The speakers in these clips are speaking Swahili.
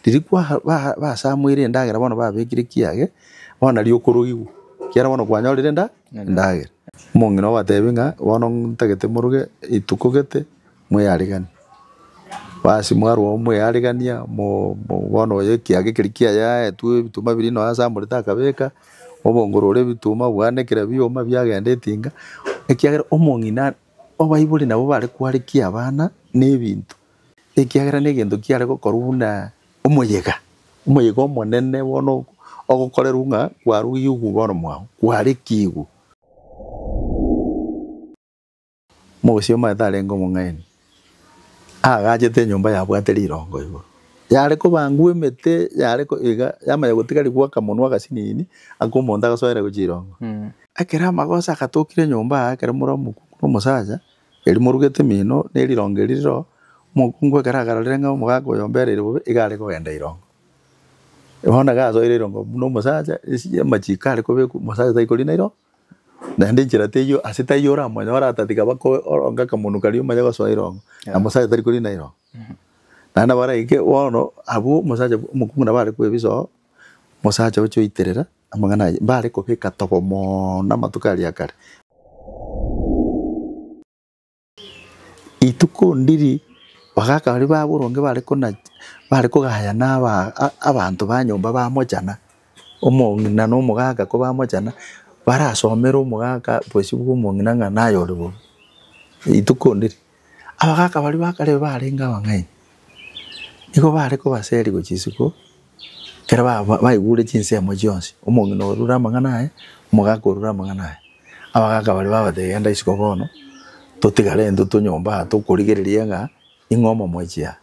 Dirikwa ba samwire ndagera bono babekire kiage bona riokurugigu kiara bono kwanyorire ndagera mongino batebinga bono ntagete muruge itukugete mweyarigani basi mwarwo mweyarigania bono ye kiage kirikia ya tu bituma birino asamurita akabeka obongorore bituma bwanekera byoma byagendetinga ekiagera omongina obaibuli nabo bare kwarikia abana n'ebintu ekiagera n'egento kiare gokoruna umuyega omonene bono ogokorerunga kwarugigu bono mwao kwarikigu mocio matarengo mong'aini agajete nyumba yabwateri irongo ibo yare kubangwe mete yare ko iga yamaye gutigari gwaka munwa gacinini akomonda gasoera guchirongo akera magosa akatokire nyumba akera muramu umusaja eri murugete mino nerirongeriro mukungwe karagararire nga mugago yomberere bube igare kugenda irongo ebona gasoire irongo no musaja isi amachikare kobe musaja taikori nairo nande njira teyo asitayora mwanyora atatika bako oronga kamuntu kali umaye gasoira irongo na musaja taikori nairo nana bara ike wono abu musaja mukungu nabare kwebiso musaja ucho iterera amangana bare kopeka topomo na matukali akare ituko ndiri bagaka bari baburonge bare kugaya naba abantu banyomba bamojana omongina no mugaga ko bamojana barasomera omugaka poisi bw'omongina nga nayo ribo ituko ndiri abagaka bari bakare barenga bangai iko bare ko baseri go chisiko kera baigure chinse mo jonsi omongino rura mangana mugaga rura mangana abagaka bari babategenda isiko bono totigare ndo tonyomba tukurigereria nga ingoma mojia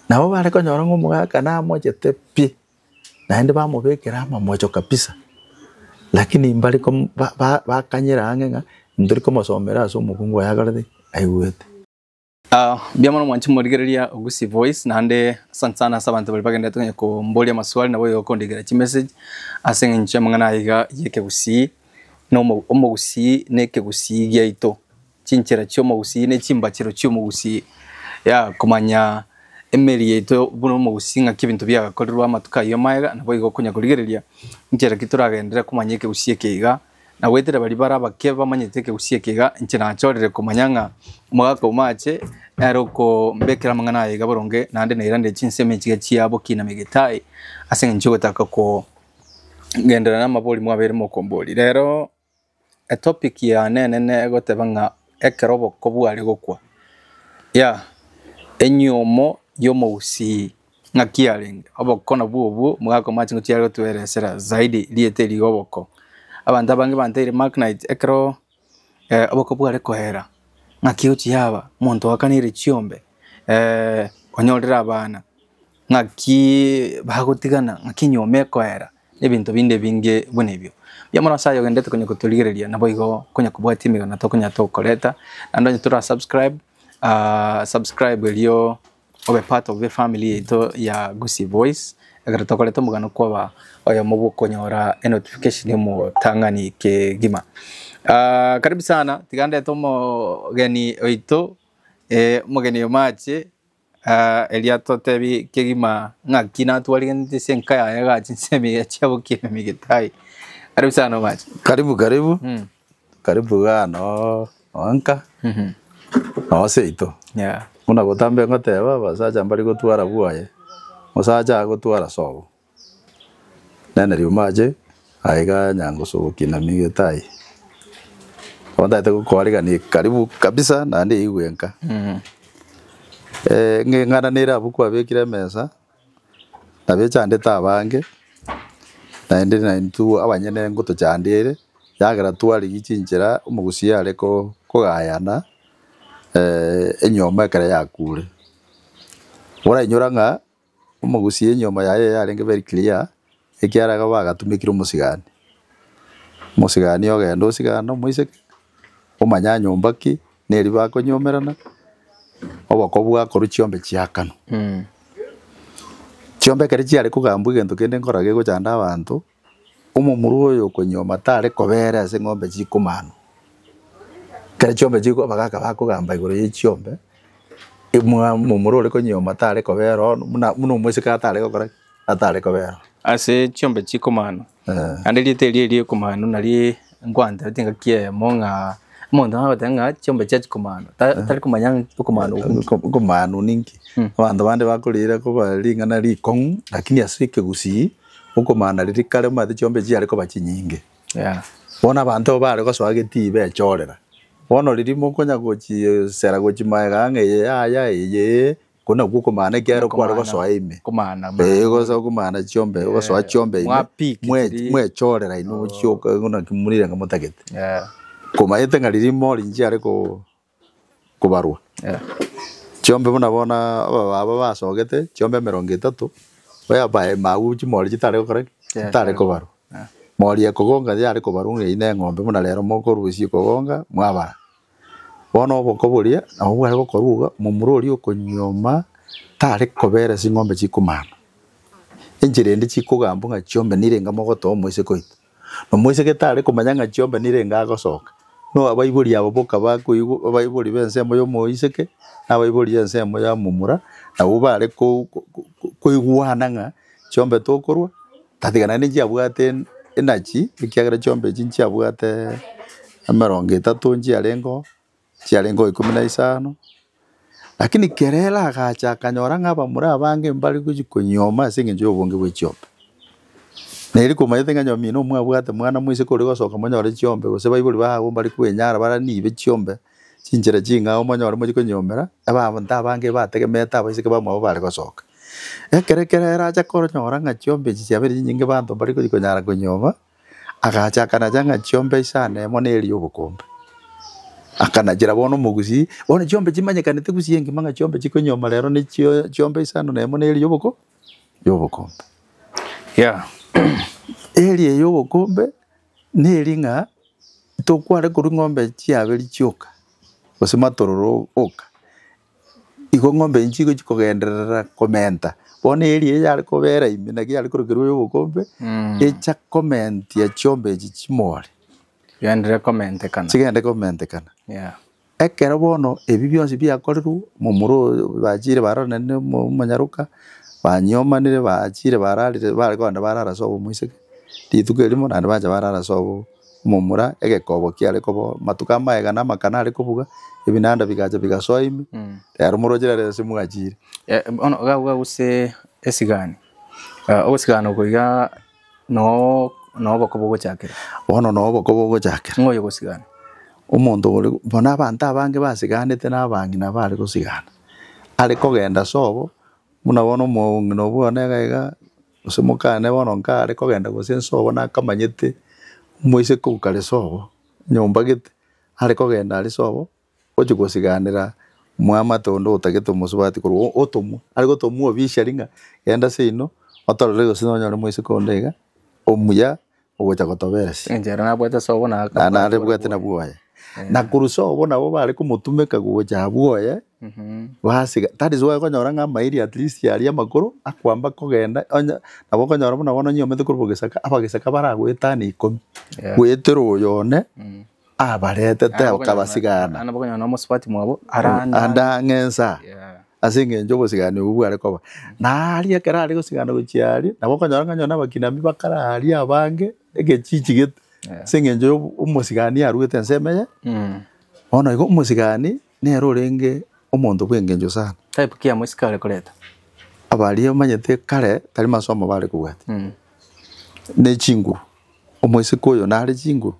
nabo bare konyora ng'omugaka na mojete pi naende bamubekera amamojo kabisa lakini mbali ko bakanyira angenga ndiri ko masomera so mukungu yagarade aiwete biamono mwanchi murigereria Gusii Voice nande sana sabantu bali bagenda tunye ko mboli amaswali nabo yo kondigera chi message asenga nche mangana iga yeke Gusii no omo Gusii neke Gusii gyaito chinchera cyo mu Gusii ne chimbakiro cyo mu Gusii ya kumanya emeri yeto buno mu Gusii nga kibintu byagakorerwa amatuka yo mayaga nabo igo kunya kurigereria nchera kituragendera kumanya yeke Gusii keiga na wetera bali barabake bamanyete ke Gusii keiga nchena achorere kumanyanga mwaka umache aroko mbekera mangana yiga boronge nande nairande chinseme chiga chiabo kina megetai asenga nchigo taka ko gendera na maboli mwabere mo komboli rero a topic ya nene gotebanga ekerobo kobwari gokwa ya enyomo yo mu Gusii ngakialing obokona bubu mwaka machi ngutiaro tueresera zaidi lieteri oboko abantu abange bantere magnite ekero oboko bwari kohera ngakiuchi yaba muntu wakanire chiombe onyorera abana ngaki bagutigana ngakinyome kohera ebintu binde binge bunebyo byamona sayo gendete kunye kutuligereria nabo igo kunye kubwatimiga na tokunya tokoleta ando nyitura subscribe elio obe part of the family ito ya Gusii Voice agara tokoleta mugano kwa oyo mubu konyora notification mu tangani ke gima karibu sana tigande tomo geni oito mugeni yomache eliato tebi kegima ngakina twalingende senkaya yaga chinsemi ya chabukime migetai karibu sana mache karibu gano anka no seito Yeah. Una gotambe ngoteba basaja mbali gotwara buaye. Musaja gotwara sobo. Nene riumaje aiga nyango sobo kina migetai. Onda te kukwariga ni karibu kabisa na ndi igwenka. Ngengana nira bukwa bekire mesa. Tabecha ndeta abange. Na ndi na ntu abanyene ngoto chandire. Yagara twari gichinjira umugusi areko kugayana. Enyoma kare yakure. Ora inyoranga umugusi enyoma yaye yarenge very clear. Ekiaraga bagatumikira umusigani. Umusigani ogenda osigana muise umanya nyomba ki neri bakonyomerana. Obakobwa koru chiombe chiakano. Chiombe kare chiare kugambwa gento kende nkorage gochanda abantu. Umumuru oyo konyoma tare kobera ase ngombe chikumano. Kare chiombe chiko bagaka bakugamba igoro yichiombe. Imwa mumuru ole konyoma tare kobera muno muise ka tare gokora atare kobera ase chiombe chikomano ande liete komano nali ngwanda tinga kie monga mondo abatenga chiombe chikomano tari kumanya komano komano ninki abantu bande bakurira ko baringana rikong lakini asike gusi ukomana riri kare mate chiombe chi ariko bachinyinge bona abantu bare ko swageti bechorera bono riri mukonya gochi sera gochi maega nge ye kuna gukomana kero kwaro ko swaime komana go so komana chiombe go swa chiombe mwe chorera ino chioka ngona kimurira ngamutagete komaete ngariri mori nji ariko kubarwa chiombe bona baba basogete chiombe 30 oya bae mau chimori chitare kore chitare kubarwa mori ekogonga yari kubarwa ine ng'ombe muna rero moko rusi kogonga mwaba bono bokoburia abo bwari bokoruga mumurori okonyoma tare kobera sing'ombe chikumana enjire ndi chikugamba nga chiombe nirenga mogoto moise koito no moise getare kumanya nga chiombe nirenga agosoka no abaiburi abo boka bakuigu abaiburi bense moyo moiseke abaiburi bense moyo mumura abo bare kuiguana nga chiombe tokorwa tatigana ni jabwate enachi ikiagera chiombe chinchi abwate 30 chiarengo 15 lakini kerela agacha kanyora ngaba muri abange mbali kujikonyoma singe njo bonge bwe chiombe neri kumayete nganyomi no mwabwate mwana mwise ko rigosoka monyore chiombe gose baibuli baho mbali kwenyara bara nibe chiombe chinjira chinga monyore mo chikonyomera aba abange bategemeta abisike bamwe bari gosoka ekerekera acha koronyora nga chiombe chiabere nyinge bantu mbali kujikonyara konyoma agacha kana janga chiombe isane moneri obukombe akanajira bono mugusi bono chiombe chimanyekanete gusiyengi manga chiombe chikonyoma rero ni chiombe isano na moneri yobukombe eri yobukombe neri nga tokware kuri ng'ombe chiaberi chioka osema tororo oka igo ng'ombe nchigo chikogenderera komenta bono eri yari kobera imina ki yari kurukirwa yobukombe echa comment ya chiombe chichimore yandere comment kana chigende comment kana ekero bono ebi byose byakoreru mumuro bajire baronene mu manyaruka banyomanire bajire bararire barikonda barara sobo muiseke dituke limo nande baje barara sobo mumura egekobo kiare kobo matuka maega na makana ari kuvuga ebinanda bigaje bigasoimi rero murogera rero simugajire ono gaga use esigani osigano koiga no bokobo chakira bono no bokobo chakira ngoyo gosigana umuntu bona abantu abange basiganete n'abangi nabari gusigana ariko genda sobo muna bono umuntu no bone gaiga usimukane bono nka ariko genda gusen sobo nakamanyete moise kukare sobo nyomba gite ariko genda ari sobo oje gusiganira mwamatondo utageto musubati kuru otomu ariko tomu obisharinga genda sino otorere sino nyore moise kondega omuya ogocha gotoberesi enjera nabwete sobo na nare bwete na buoya na kuruso bona bo bari kumutumeka guocha buoya basiga that is why konyora nga mairi at least yari amakuru akwamba kogenda nabo konyora bona bono nyomete kurubugesaka abagesaka baragweta ni 10 gwetero yone abarete te okabasigana ana bokonyora no musipati mwabo aranda anda ngensa asinge njobo sigana ubu ariko ba nari akara ariko sigana guchiari nabo konyora nganyona bakinami bakara ari abange egechichigete singe njo umusigani aruete nsemeye ono igo umusigani nero renge omonto bwenge njo sana type kia musikale koleta abali manyete kare tari masomo bali kuwati ne chinguru omoisikoyo nari chinguru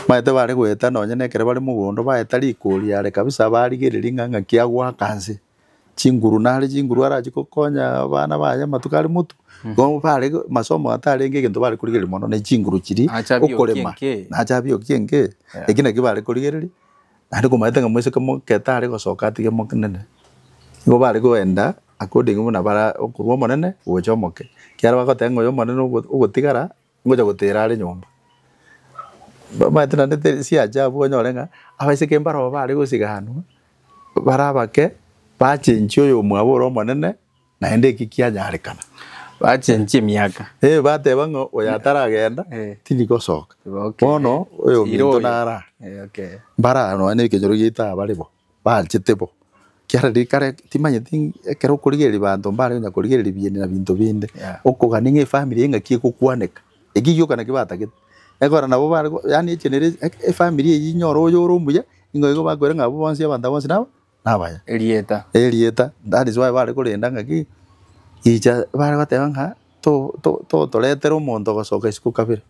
maete bali gweta nonye nekere bali mugondo baetari ikuri yare kabisa bali gereringa nga kiagwa kanse chinguru nari chinguru arachikokonya bana baya matukali mutu go bali masomo atarenge gento bali kurigeri mono ne chinguru chiri okorema na chabio kienge ekina kibali kurigeri ari kumaete nga mwese kamo ketari gosoka tige mokinene go bali goenda according muna bara okurwo monene ugochomoke kiara bagotengo yo monene ugotigara ngoja gotera ari nyomba maitana nete si ajabu onyorenga abaise kembaro bari gusigano barabake bachenchio yo mwaboro monene na ende kikia nyarekana bachenchie miaka bateba ngo oyataragenda tini gosoka bono oyo minto nara bara no ane kenjoro gita baribo bachitebo kiara rikare timanye ekero kurigeri bantu mbare nya kurigeri biene na bintu binde okogana nge family ngaki kukwaneka egiyo kana kibata gite ekora nabo bare yani echenere family yinyoro yoro muya ingo bakwera ngabo bonsi abantu bonsi nabo nabaya elieta that is why bare kurenda ngaki ija bare bateba nka to toletera omonto gosoka isiku kabire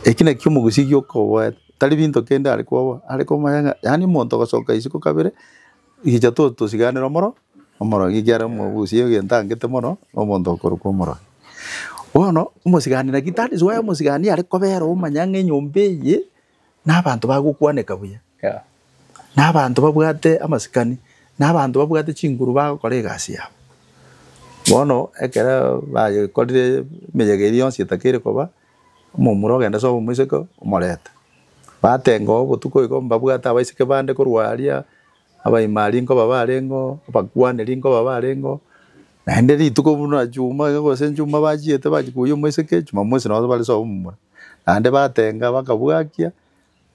ekina kyumugusigyo ko tari bintu kende ariko mayanga yani monto gosoka isiku kabire ija to siganira moro gigyara mubusiyo gentangete mono omonto koruko moro bono umusiganira gitari zwa umusigani ariko bero umanyanga nyombe ye nabantu bagukwaneka buya nabantu babwate amasikani nabantu babwate chinguru bakore gasi yabo bono ekera baye kodire meyegeri yonsi takire koba mumuro genda so muiseko umoreta batengo butuko iko mbabwata abaisike bande kurwaria abaimari ngo babarengo bakwane lingo babarengo nande rituko buno juma ngo senjuma bagiete bagikuye muiseke juma mwese no bali so mumura nande batenga bakabwakia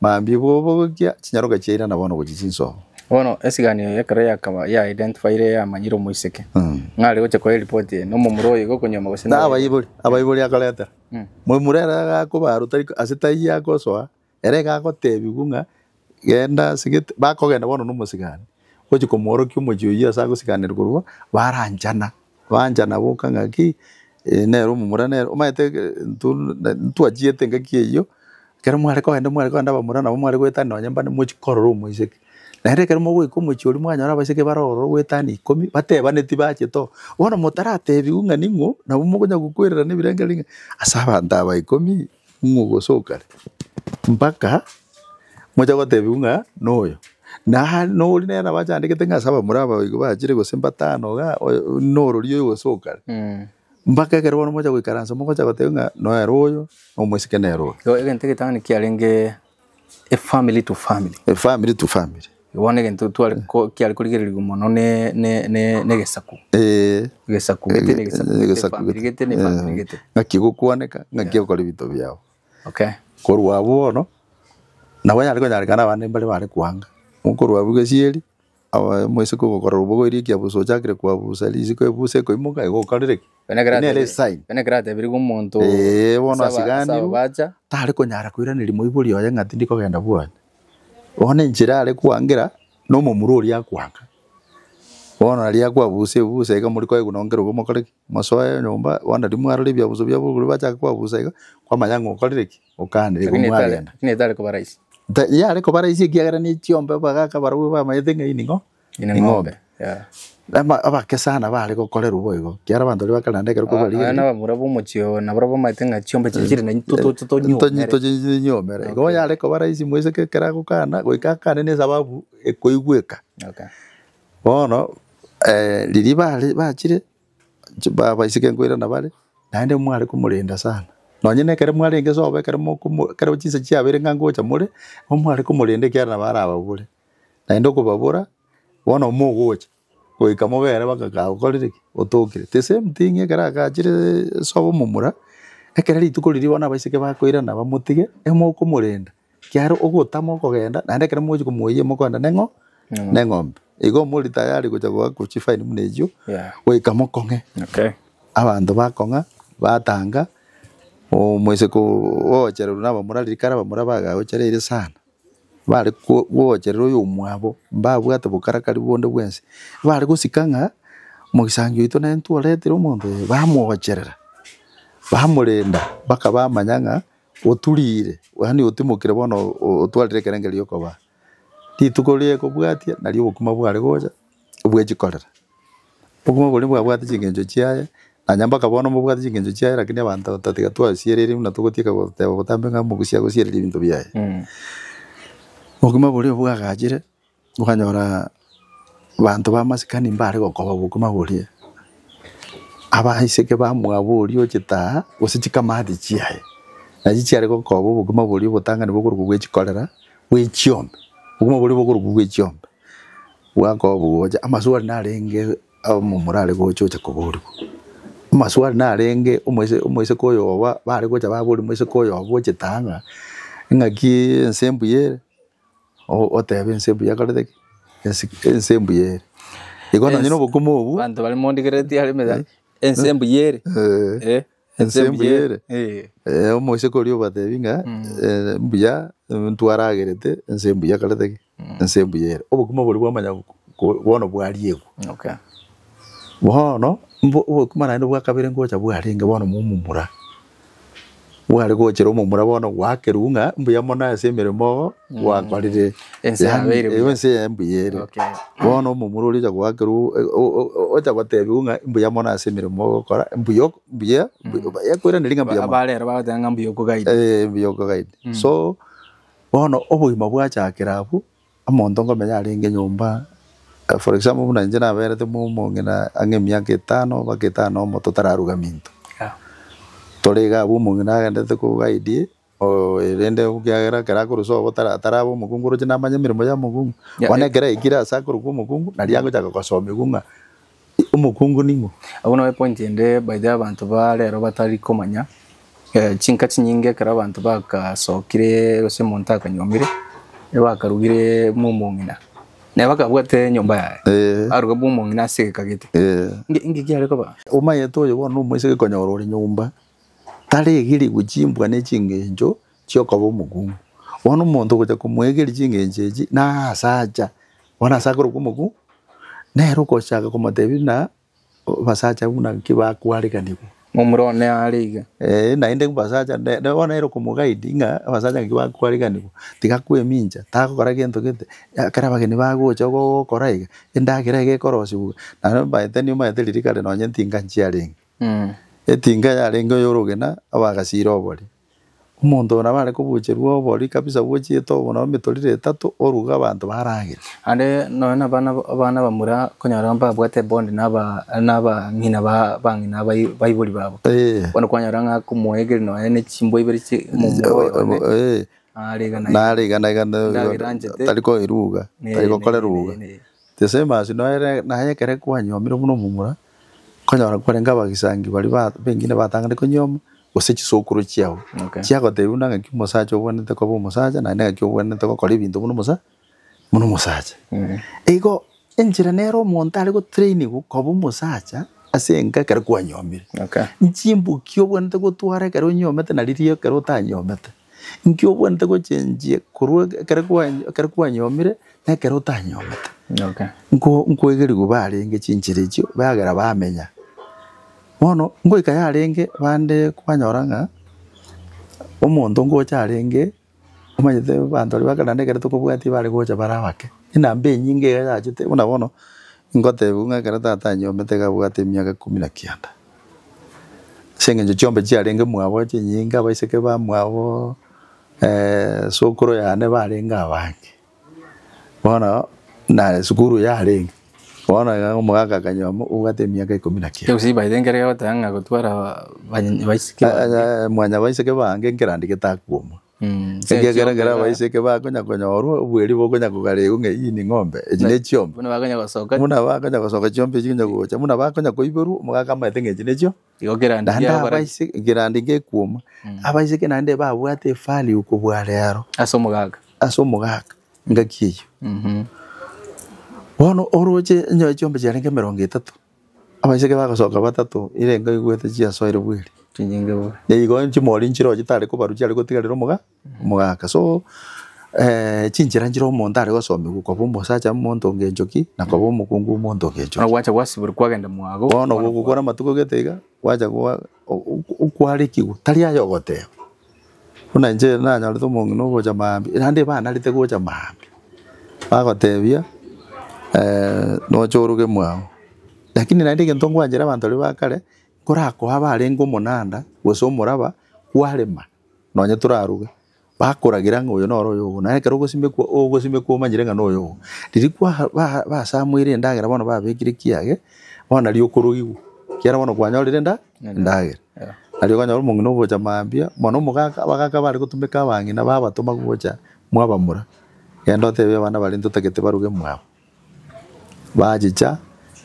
mambi bobokia kinyaroga cyera nabona bugicinso bono esigani yakara yakaba ya identify ya manyiro muiseke ngale goche ko report no mumuro yigo kunyoma gose abayibuli akaleta mumurera gakubaru tari asitayi yako so erega gotebi gunga genda sigite bakogenda bono numusigani goche komoro kyumujuye asagusiganira kurwa baranjana banjana boka ngaki nero mumura nero umayete tuajiete ngakiyo kera mware ko enda bamura nabo mware gwetana nyamba ne muchikororo muiseke nere kera mo gwiko muchuri mwanyara baseke baroro gwetani 10 bateba neti bache to bona mutarate biunga ningo nabo mugonya gukwirira nibirengelinga asaba ndaba 10 ngugo sokare mpaka moja gote biunga noyo na no nera bachandike ngasaba muraba bigo bachire go sembatano ga noro riyo go sokare mpaka kera bona moja gwikaranza moja gote nga no eroyo omwisike nero yo egente kitani kialenge family to family wone gento twale ko kiali kurigererwa muno ne gesaku gesaku gete ne family gete ngakigukwaneka ngakigukora ibito byao okay korwa bono nabo yari ko nyarikana bane bali bari kwanga mukorwa bugesieri aba mwese ko gukora ubugo iri kyabuso cyakire kwa busali ziko ebuse ko imuka ego karereke benegrate benegrate biri gumuntu bono asigani tari ko nyara kwiranira mu iburi oya ngati ndiko genda bwana one njira ari kwangira no mu mururi yakwanga bono ari yakwa buse ega muri ko egunongero go mokore masoya nyomba wanda dimwaro libya buzo bya buguru bacha kwa buse kwa mayango karereke okane go mwagenda ni dale ko baraisi ya ariko baraisi kiagara ni chiombe bagaka baruwe ba mayetenga iningo ngombe ya abakesana bari gukorera uboigo kiara abantu bari bakarandeka ruko bari ana bamurabo mucyo na barabo maitenga chiombe cyikire na toto nyomere go ya ariko baraisi mwese kekera gukana goikakane ne sababu ekoigweka okay bono liri bari bakire baba isike ngoira na bari nande mwari kumurinda sana nonyene kere mwari nge sobe kere kere chise chiabere ngango cha muri mwari kumurinde kiara na bara ababure nande ko babura bono mugocha goikamo bere bakaka ukorire otokire the same thing ekara gachire sobo mumura ekera rituko riri bona baisike bakoira na bamutige emo kumurenda kiaro ogotamo kogenda nande kere muji kumuye mokonda nengombe igo muri tayari kuja kwa chifine munejo goikamo konge okay abantu bakonga batanga mwese ko ochero naba murarikara bamurabaga ocherere sana bari wocherero uyu mwabo mbabwate bukarakari bonde bwense bari gusikanga mugisangyo ito na ntualetero umuntu bamwocherera bamurenda baka bamanyanga otulire hani otimukire bono otwalire kerengeri yokoba titukolie ko bwatia nari bukuma bwari goja ubwejikorera bukuma buri bwabwate kingenjo chiaye anyamba kabona mu bwate kingenjo chiaye lakini abantu tatiga twasierere na tugotika botambenga mu gusia gusierere ibintu byaye Bukuma buri bwagajire bukanyora bantu bamasikani mbare gokoba bukuma buri abahiseke bamwaburi okita gusika madi chiaye nagicyare gokoba bukuma buri butangane bukuru bwechikorera bwechiombe bukuma buri bukuru bwechiombe wakobo oja amasuari narenge mu murale gochocha kuburi amasuari narenge umwese koyoba bari gocha baburi mwese koyoba okitanga ngaki ensembu yere otebe ensembu yakareke ensembu yere ikono nyino bokumo obu bantu bali mondigereti ali meza ensembu yere ensembu yere omoise korio batebinga mbuya ntwaragerete ensembu yakarete ensembu yere obukumo buli bwamanya bono bwariego okay bono obukumo naende bwakabere ngocha bwarenge bono mumumura bwari gochera omumura bono gwakerunga mbuya mona asemeremo gwakorire ense yambuyere bono omumura orija gwakeru ocha batebunga mbuya mona asemeremo gokora mbuya yakwira ndiringa mbuya abalera batanga mbuya kugaida mbuya kugaida so bono obugima bwachakera abu amonto ngomenya arenge nyumba for example buna nje naberete mumongena ange myaka 5 baketano moto tararuga minto torega abu mongena agendete kugaidie rende ukiagera kera kuruso botara tarabo mukunguru jina manya mirimo ya mugungu wanekera ikira sakuru ku mugungu na liango chaka kosome gunga umukungu ningo abona we point ende by the abantu balero batari komanya chinka chinyinge kera abantu bakasokire rose montaka nyomire bakarugire mumongena na bakabwate nyomba yae aruga mumongena sekagete ngi kyareko ba umaye toyo bono mwese konyorore nyumba tare giri guchimbwa nechingenjo chyokobo mugungu wono muntu gocha kumwegeri chingenjeji na saja wana sakuru kumugu nero koshaka kumatebi na basacha una kibakwarikaniku mumurone aliga nainde basacha ne wana ero kumugaidi nga basacha kibakwarikaniku tigakwe minja takokora gento gete kara bageni bagocha gokoraiga endagera gekorosi na baiteni maiteli kale no nyentinga nchiaring etinga yarengo yorogena abagasira obori umuntu nabare kubucherwa obori kabisa bwochieto bona mitorire 3 oruga abantu baragira ande nona abana bamura konyara mbabwate bond naba ngina bangina bayiburi babo bona kwanyara nga kumwegeri no ene chimbo ibiri chi arega taliko iruga taliko kole ruga tesema sino na yekere kwanyomira muno mumura konyara kwarenga bagisangi bari bengine batangane konyoma osechi sokuru chiao chiago te unanga kimosacho bonete ko bomosacha na nanga kyo bonete ko kori bintu muno mosacha ego enjira nero montale ko training ko bomosacha asenga kare kwanyomire nchimbu kyo bonete ko tware kare nyomete na lirio kare tanyomete nkyo bonete ko chenjie kurwe kare kwanyomire na kare tanyomete nko egeri go barenge chinchirecho bagara bamenya mono ngo ikayarenge bande kwanyoranga omuntu ngo cyarenge umanyete bantu bali bakanande kare to kubwati bali gocha barabake inambe nyinge yachite unabono ngote bunga kare tatanyo metega bwate myaka 19 senge chombe cyarenge mwabo chinyinga baiseke ba mwabo sokoro yane barenga abange bona na sukuru yarenge bona umugaka kanyomo ugate myaka 19 usi baidengere batanga gutwara baisike mwanya baisike bange ngerandike takuoma ngegera baisike bakonya konyoru ubweri bokonya kugare unge ini ngombe ejine chiombe muna bakonya gosoka chiombe chinya gocha muna bakonya koiberu umugaka maitenge ejine chio igokera baisike gerandike kuoma abaisike nande babwate fali ukubwarero asomugaka ngakiyo wono oroje nyo chombe cyarenge 30 abaiseke bagasoka batatu irenga igwete cia soire bwiri tinyinge bo yigo nchimori nchiro gitare ko baruci ariko tigariro mugaka so chinjira njiro omuntu ari gosome guko bomosacha omuntu ngenjoki na ko bomukungu omuntu ngenjoki wacha wasiburi kwagenda mwago wono gukora matuko getega wacha kwa ukwarikigu tari ayogote una nje na nyarito mongino gocha mambi nande bana rite gocha mambi bagotebia no choruge mwao lakini naende gento ngwanjira abantu bakare korako abarengo monanda gusomoraba kwarema nonye turaruga bakuragira ngoyo noro yo na ekero gusime ko manyirenga noyo riri kwa ba samwire ndagira bono babekire kiage bona ri okurugigu kiara bono kwanyorire ndagira ari kwanyoro mungino bocha mambia mono mugaka bagaka bari gutumika bangina babatuma gocha mwabamura yendo tebe bana bari ntutakete baruge mwabo bajicha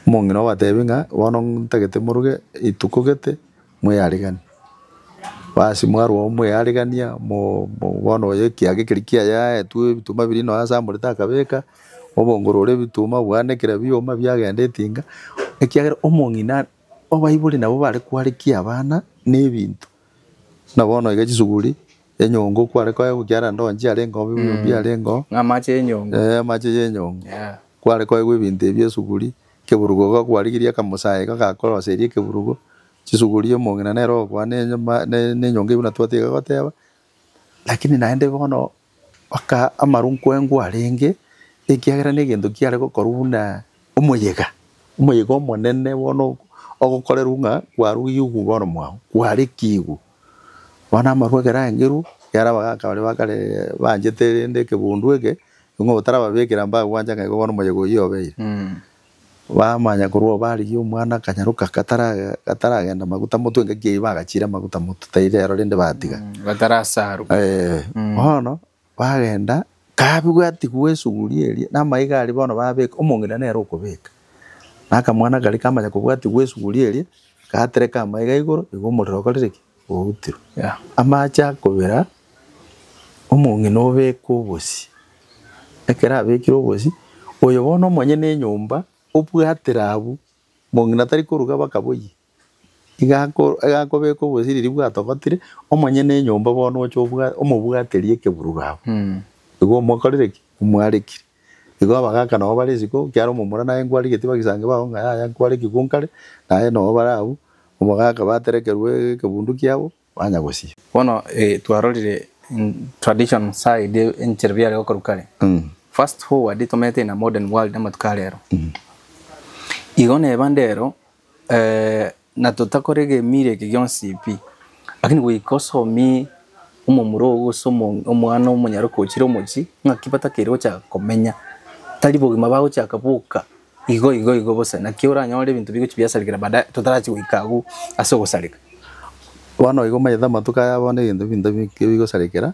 mongino batebinga bono ntakete muruge itukugete mweyarigani basi mwaru mweyarigania mo bono yekiage kirikia ya tu bituma biri no asa muri takabeka obongorore bituma bwanekera bioma byagenda etinga ekiagera omong'ina obaibuli nabo bare kwarekia abana n'ebinto nabono iga chisuguri enyongo kware kwa gukiara ndonji arengo bibi arengo ng'amache enyongo amache yenyongo kware kwa ebinto ebyo suguri keburugo ga kwarigiria kamusaye gakoroserie keburugo chisuguri omong'ina nero kwa n'enyongo ibuna twatega goteba lakini naende bono aka amarunko engo arenge ekiagera n'egento kiare gokoruna omoyega omonene bono ogokorerunga kwarugigu bono mwao kwarekigu wana amarwegera engeru yara bagaka bakare banjete ende kebundu ege ngo tarababekera mba gwanja ngo bono moyego yobeire bamanya kurwo bari umwana kanyaruka kataragenda maguta mutu ngeke bagachira maguta mutu tairero rende batiga batarasaru bono bagenda kabigwati gwesuguri eri namaiga ari bono babeka omong'ina nero okobeka naka mwana gari kamanya kubwati gwesuguri eri katereka amaiga igoro igomorero korereki outiro amacha kobera omong'ina obeka obosi ekera abekire obosi oyo bono omonye n'enyomba obwatera abu mong'ina tari koruga bakaboyi igakobeka obosi riri bwatogotire omonye n'enyomba bono ocho omobwaterie keburugabo igo omokorereki omwarekire igo abagaka nabo bare isiko kiara omomura naye nkwarigeti bagisange bago ngaya nkwareki gunkare naye nabo bare abu omogaka baterekerwe kebundu kiabo banya gosi bono twarorire tradition side encherbia gokorukare fast forward tomete in a modern world namatukarero igo neba ndero na tutakorege mire kigyonsipi lakini gwikosomi omomuro ogosomo omwana omonyarokochire omochi ng'akibata kero cha komenya tari bogima bago cha kabuka igo bosa na kiora nyore ebintu bigochi byasarikira bada tutarachi gwikagu ase ogosarika bono igo mayetha matuka yabone ebintu bigosarikira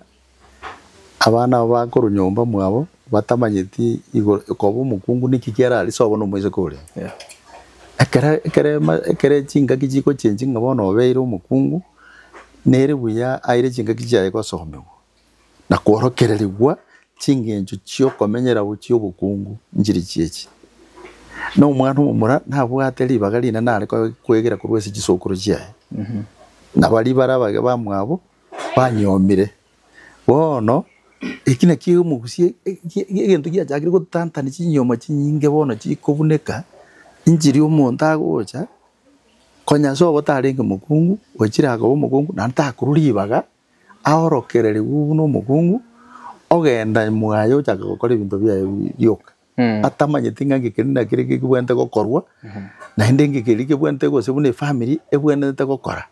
abana bakorunyomba mwabo batamanyeti igoro kobo mukungu nikikiara ali sobo no moise kore ekere chinga kijiko chenji ngabono obeire omukungu nere buya aire chinga kijaye gosomewo na kworokererigwa chingenjo chio komenyera buchi obukungu njiri chieki no mwana omumura nabwate libagari na nare kwegera kurwese chisokoro chiaye na bali barabage bamwabo banyomire bono ikina kiyo mugusie egento kia jagire gutantani chinyoma chinyinge bono chikobuneka injiri omonto agocha konya so botarenge mukungu ochiraga omukungu nanta kururibaga ahorokerere guno mukungu ogenda mwayo chaka gukora ibintu bya byoka atamanyete ngangikirina kirike kibwente gokorwa na indenge kirike bwente gose bune family ebwente gokora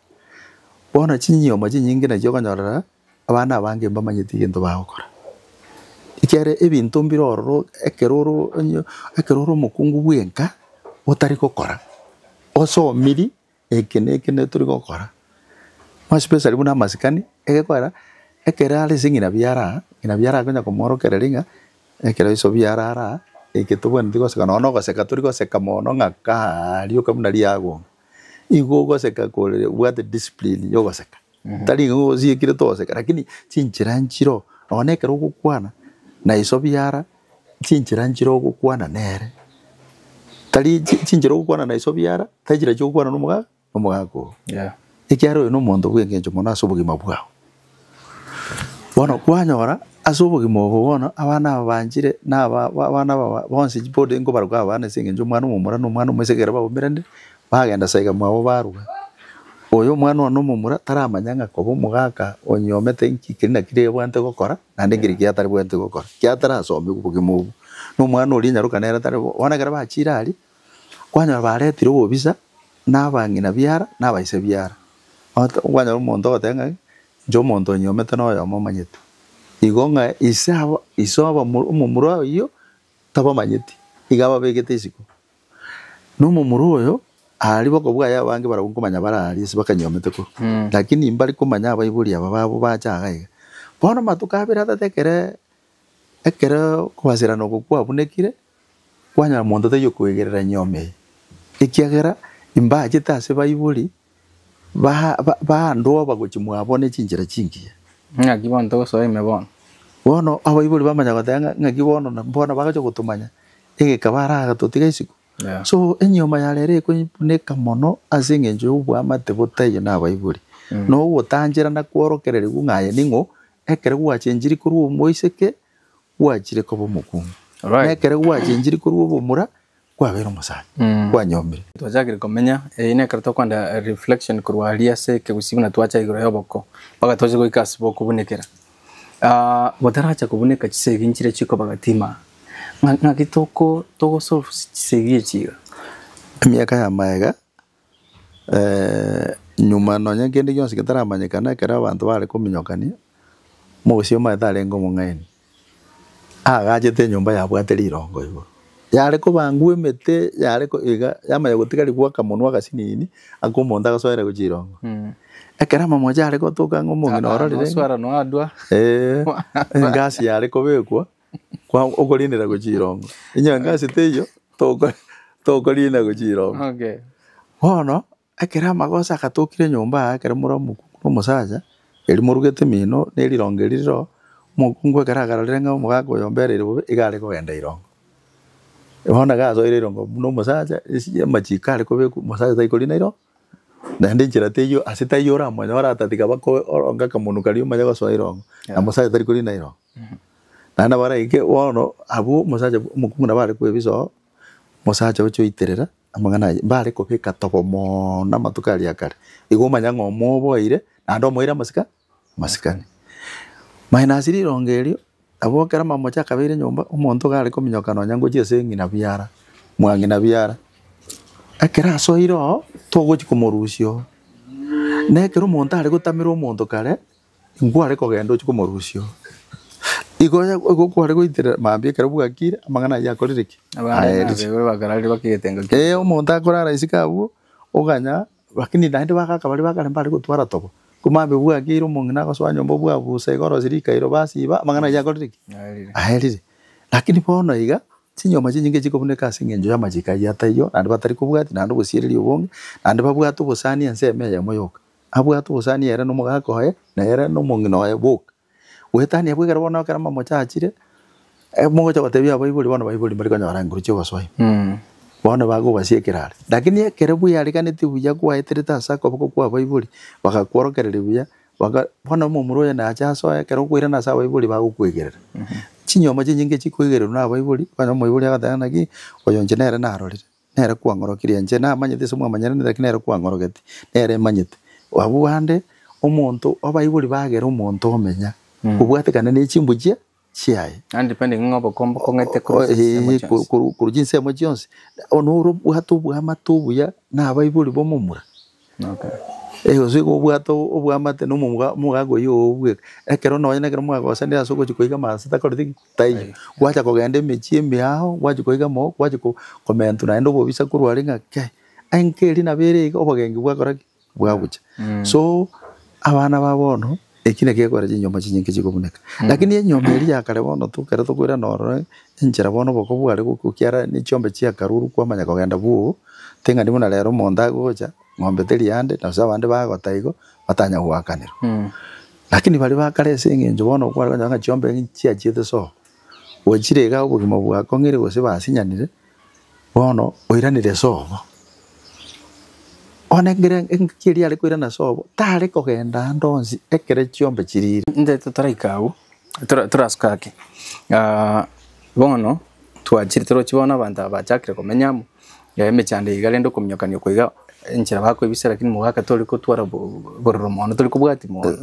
bono chinyoma chinyinge na jogonyora abana bange mbamanyete gento bagokora ikiare ebintu mbiroro ekeroro mukungu bwenka otari gokora osomiri ekene turi gokora ma special buna masikani egekora ekera ale singina biara konya komorokereringa ekera iso biara eketubwe ndigo seka no goseka turi goseka mono ngaka rio kamuna riago igo goseka kore what discipline yo goseka tari ngo siekire toseka lakini chinchira nchiro onekera gukwana na iso biara chinchira nchiro gukwana nere tari chinchira gukwana na iso biara tajira cyo gukwana n'umugako ikiaro no mondo bwengenjo mona sobugima bwao bono kwanyora asobugima bono abana banjire n'abana bonse jibode ngo baruga abana sengenjo mwana umumura n'umwana umesegera babumirande bagenda saiga mwabo baruga oyo mwana no mumura taramanyanga kobo mugaka onyomete nkikirina kire bwante gokora nande ngiri kyatari bwante gokora kyatara asombe kubugima ubu no mwana uri nyaruka nera tari wanagara bachira ali kwanyora baretire obisa n'abangina byara n'abayise byara kwanyora umuntu otenga njo muntu nyomete no yomomanyete igonga isaba umumuro iyo tabamanyete igaba begete isiko no mumuro yo ali bakobwa ya bange barakunkomanya barali bakanyomete ko lakini imbali komanya abayibuli ababo bachaga bono matukabira tatekere ekere kwazirano gukwa bunekire kwanya muntu tayo kwegerera nyome ikiagera imbaje tase bayibuli ba ndo bagochi mwabone chinjira chingiye ngaki bonto so imebona bono abaibuli bamanya gotenga ng'aki bono na mbona bagacha gutumanya egekabara gatutiga isiku so enyoma ya rero ikuneka mono ase eng'encho obwamate botayo na abaibuli no gotanjera na kworokereri ng'aye ning'o ekere gwachenjiri korwa omoiseke gwachire koba omokungu ekere gwachenjiri korwa obomura kwabera omosacha kwanyomire twachakire komenya ine karto kwanda reflection korwa aliase kegusibu na twacha igoro yoboko baga twaje goikasi boko bunekera botaracha kubuneka chiseginchire chiko bagatima ng'aki togo solve chisegie chiga emiaka ya maega nyuma nonya kende gionse getaramanyekana ekero abanto bare kominyokania mogosi omaete arenga omong'aini agachete enyomba yabwatera irongo igoro yare kobangwa emete yare iga yamanya gotigari gwaka monwa gasinini ako omonto agasoera gochia irongo ekero amamocha yare gotoka ng'omong'ina ororire swara no adwa engasi yare kobekwa kwa okorindera gochia irongo inya engasi teyo tokorina gochia irongo okay bono ekero amagosa agatokire nyomba ekero muramu omosacha eri morugete mino nerirongo eriro omokungu ekero agarorire ng'a omogaka oyombereire bobe igare kogenda irongo bono gasoire irongo buna omosacha amachiko are kobekwa omosacha taikorina irongo naende enchera teiyo ase taiyo oramanya oratatiga bako oronga akamonwa karia omanya gosoa irongo na omosacha tarikorina irongo naende baraike bono abwo omosacha omokungu nabo are koebisoo omosacha oche oiterera amang'ana bare kobeka tobo mono amatuko aria akare igo omanya ng'a omoboire naende omoire amasikani minus rirongo erio abo ekero amamocha akabeire nyomba omonto gare kominyoka nonya ngochia ase ng'ina biara mwang'ina biara ekero asoire oo togochi komorusia oo na ekero omonto are gotamera omonto kare ingwe are kogenda ochi komorusia oo igo kware goiterera mambia ekero bwakire amang'ana ayia akorire ki bakarari bakigetenga omonto akorara isiko abwo oganya lakini naende bagaka bari bakare mbare gotwara tobo kumambe bwakire omong'ina agosoa nyomba bwabusa igorosi rikairo basiba amang'ana ayia akorire ki aerire lakini bono iga chinyoma chinyinge chikobuneka ase eng'encho ya amachiko ayia taiyo naende batari kobwati naende obosiereri obonge naende babwate obosani ense eme eyemo yoka abwate obosani ere na omogaka oye na ere na omong'ina oye boka goetania bwegere bono ekero amamocha achire mogocha gotebia abaibori bono baibori mbari konyora enguru chia obosoi bono bagobasiekera are lakini ekero bwaiarekanete buya kwaeterete ase akoboko kwa abaibori bagakworokereria buya bono omomura oyo nacha asoa ekero okoirana ase abaibori bagokwegerera chinyoma chinyinge chikoigererwa na abaibori konya omoibori agateba naki oyo inche nere narorire nere kwang'orokirie inche namanyete ase mwamanyerane lakini nere kwang'orogeti nere emanyete abwo bande omonto abaibori bagera omonto omenya obwatekana na echimbu chiaye and depending ng'obo kombo kong'ete kuru jinse emo chionse onoro bwate obwamate obuya na abaibori bomomura ose obwate obwamate na omogaka oyo obweka ekero nonya ekero mwagosanire ase ogochi koiga amase takoreti taiyo gwacha kogenda emechie emiao gwachi koiga moo gwachi komentu naende obobisa korwa are ng'aki nkeri nabere iga obogengi bwakora ki bwabucha so abana ba bono eki naki ekore chinyoma chinyinge chikobuneka lakini enyoma eri ya kare bono tokere tokoirana ororo enchera bono boko bware gokiara na chiombe chia karuru kwamanya kogenda bwo teng'ani buna rero omonto agocha ng'ombe teri ande na ase abande bagota igo batanya gwakanera lakini bari bakare ase eng'encho bono kware konya ng'a chiombe chiachiete so ochire iga obogima bwako ng'ire gose basinyanire bono oiranire sobo onengere nkiri ari koirana sobo tare kogenda ndonsi ekere chiombe chirire nde turaikau turaskaki bono twachire chibona abantu abachakire komenyamo emechande igare ndo komnyokania koiga enchera bakoibisa lakini mugaka tori kotwara bororo mono tori kobwati mono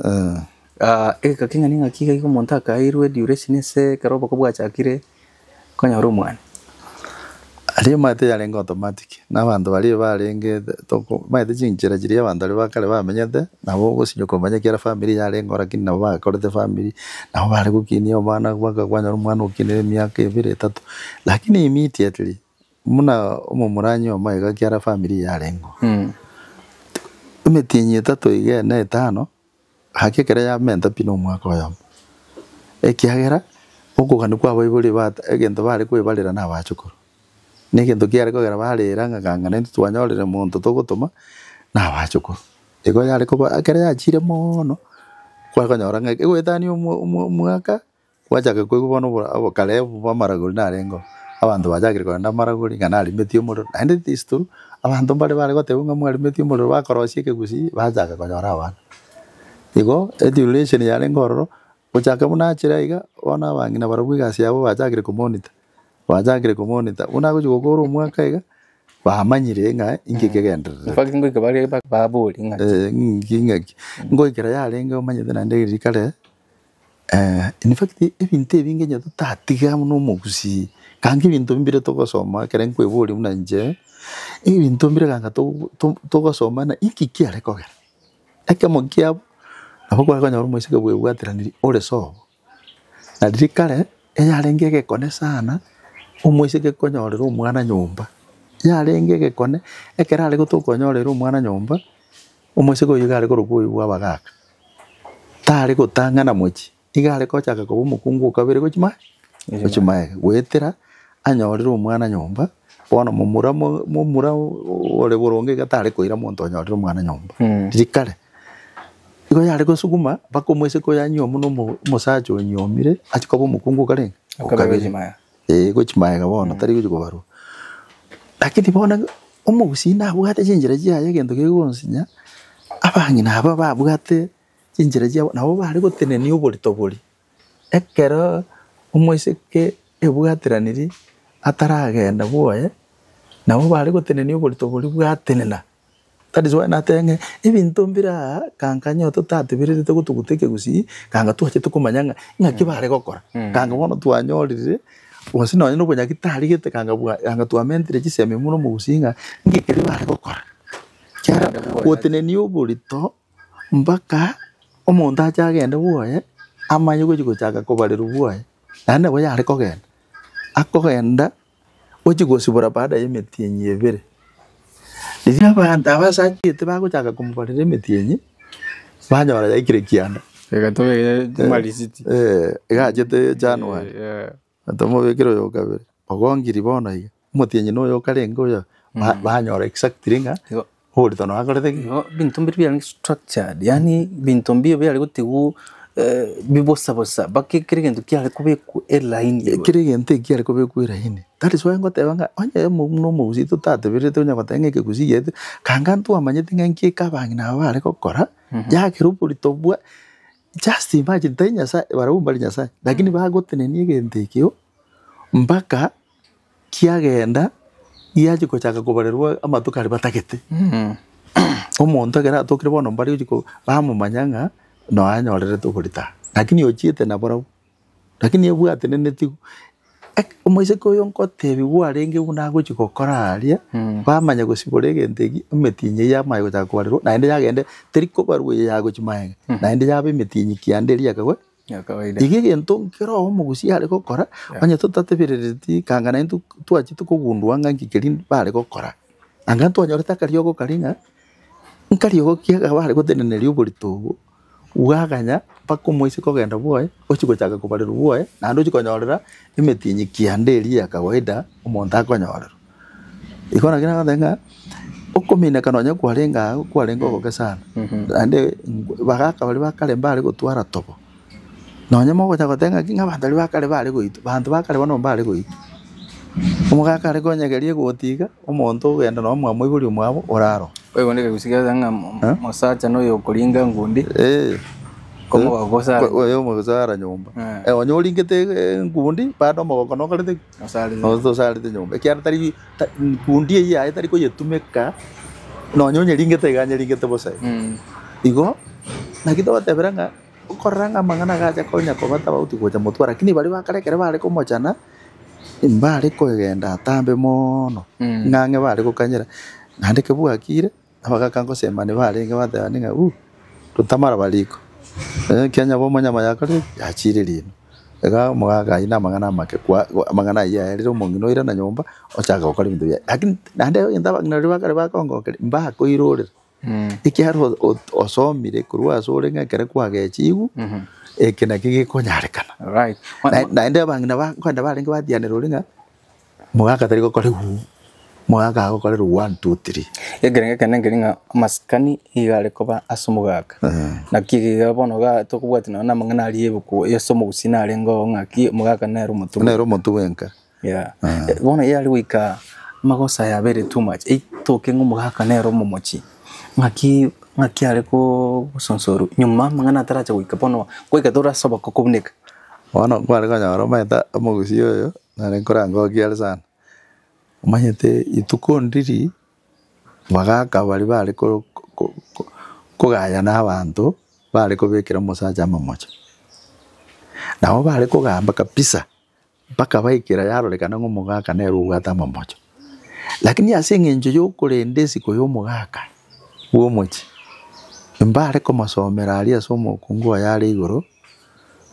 eka king'ani ng'aki iga omonto akairwe duration ase karobo kobwachakire konya ore omwana aria maete yarenga automatic na abanto baria barenge toko maete chinchera chiria abanto ari bakare bamenyete nabo gosinyo komanya kiara family yarenga lakini nabo bakorete family nabo bare gukinia omwana bakakwanya omwana okinire miaka 2-3 lakini immediately muna omomuranyo omaiga kiara family yarenga emetinyi 3 iga na 5 hakekere ya menta pino omwaka oyo ekiagera okogani kwa baibuli bata egento bare kwebarira na abachukuru negento kiare kogera barira ng'ang'ana ntitwanyorire monto togotoma na abachukuru igo yare ko akere yachire mono kwa konyora ng'aki egwetani omwaka wachaga kwigubona abo kalebu ba maraguri narengo abantu bajagire kwenda maraguri ngana alimeti umuriro naende tistu abantu bari gotebunga mwalimeti umuriro bakorosie kegusi bajaga konyora abana igo education yale ngororo uchaka munachira iga ona bangina barabwigasi yabo bajagire kumonita una gukora umwaka iga bamanyire nga ingikegenderera faki ngo ikabari baburi nga ngingaki ngo ikira yalenge umanyite nande rikale in fact ebintu ebinge nyato tatiga muno mugusi kangi ibintu bimbire togosoma kere nkweburi munanje ibintu bimbire kanga togosoma na ikiki arekogera ekemokia abo kwa nyoro moisike bwebwatiraniri ore so na rikale eyalenge gekone sana umuisike konyorera umwana nyumba yarenge gekone ekera ari gutukonyorera umwana nyumba umuisike uyigare kurukuyu bwabagaka tari gutangana muki igare kochaka ko umukungu kabere gochima wetera anyorera umwana nyumba bona mumura ore boronge gatare koira muntu anyorera umwana nyumba rikale igo yari gusuguma bakomwese ko yanyo muno musajo nyomire achiko umukungu kare akabere maya gochimaya gabona tari guko baro lakini bona umugusi nabwate jinjira giye gendo gegonsinya abangina aba babwate jinjira giye nabo bari goteneni uburitoburi ekero umwiseke ebwatiraniri ataragenda bwoye nabo bari goteneni uburitoburi bwatenena that is why natenge ibintu mbira kankanyo tutatibirite gutuguteke gusi kanga tuhache tukumanyanga ngaki bare gokora kanga bono twanyorire wasi no nyino bunya kitari gite kanga tuamentire giseme muno mugusinga ngikeri bare gokora cyara goteneni uburito mbaka omuntu achagenda bwoye amanye gukiko chaka kobarira bwoye nane boya ari kogenda akogenda ukigosibura baada y'emetienyi ebere Dizia abantu abasakite baguchaka kumubarira emetienyi banyora yakire kianda egatobe malisiti igajete January atomo bekiro yo kabere ogongiri bona iga mutienyi no yo karengo yo banyora exactly nga hori tono akorete bintu mbiri bya structured yani bintu mbiri bya gutigu bibosa bakikirigendo kyale kubeku airline kirigente kyale kubeku airline that is why ngotebanga onye no muzi tutatebire tunya gotenge kegusiyete kangantu amanyete ngenki kabangina bare kokora yakirupuri tobwa just imagine tenya sa barabumbali nyasa lakini bagoteneni gente kyo mpaka kiagenda yaje kochaka kubarerwa amatukari batakete omuntu agera atokire bono mbari uko bamumanyanga no anyorere tukurita lakini ochiete na bora lakini ebwate neneti omoise ko yonko tebi bwarenge buna guchikokora aria bamanya gusibore gentegi metinye ya mayo ta kwariro naende yagende teriko barwe ya guchimaye naende yabe metinye kianderi yakagwe yakawaida igi gento kero omugusi ari gokora banya tutatebirereti kangana intu twachi tukugundwa ngangikerin bare gokora angantu anyoreta kariyo gokaringa nkariyo kiaga bare goteneneri uburito ugaganya pako moise kogenda bwoye ochikochaka kubarira bwoye nando chikonyorera emetinyi kianderi ya kawaida omuntu akonyorera ikona kina ndenga okomina kanonya kwarenga goke sana ande bagaka bali bakale mbale gotwara tobo nonya mo gocha gotenga kinga bandali bakale bale goito bantu bakale bono mbale goito omugaka ari konyegerie gotiga omuntu ogenda no mwamwe buri mwabo oraro oyo ndeke gusigaza nga musacha no yo kulinga ngundi como bagosa oyo mugozara nyumba onyo lingete ngundi bado mogoko no kalete osali nyumba kiara tari ngundi ya tari ko yetumeka no nyonye lingete ganye lingete bosai igo nakito bateberanga ukoranga mangana gacha konya ko bata bauti gocha mutwara lakini bali bakarekere bale ko mochana imbale ko genda tambe mono ngange bale ko kanyera nandike bwakire abagakango semane barenge bataninga tutamara baliko Kenya bo manyama yakare yachire lino ega mugaga ina mangana make kwa mangana ya rero mungino ira na nyomba ochaka gukora ibintu bya lakini nande indaba ngari bakare bakongo mba ko irore ikyaro osomire kurwa sore ngakere kwa gechigu ekena kige konyarekana right nande bangina bakwenda barenge badianero ringa mugaga tari gukora Omogaka agokorerwa 1 2 3 egerenge kanengelinga maskani igale koba asomogaka nakigiga bono ga tokubwatina na mangana ali ebuko yesomo gusina alengo ngaki omogaka nero mutu wenka bono yali wika magosa ya bere too much itoke ngomogaka nero momochi ngaki ariko sonsoro nyuma mangana taracha wika bono kwika tora soba kokubnika bono kwari kanyaro maeta omogusi oyo nare nkorango kiale sana omanyete ituko ndiri bagaka bari kugaya n'abantu bari kubekera omusacha amamocho nabo bari kugamba kabisa mpaka baikira yarorekana ng'omogaka nero ugata amamocho lakini ase eng'encho y'okorenda esiko y'omogaka bw'omochi mbare komasomera aria ase omokungu oyo are igoro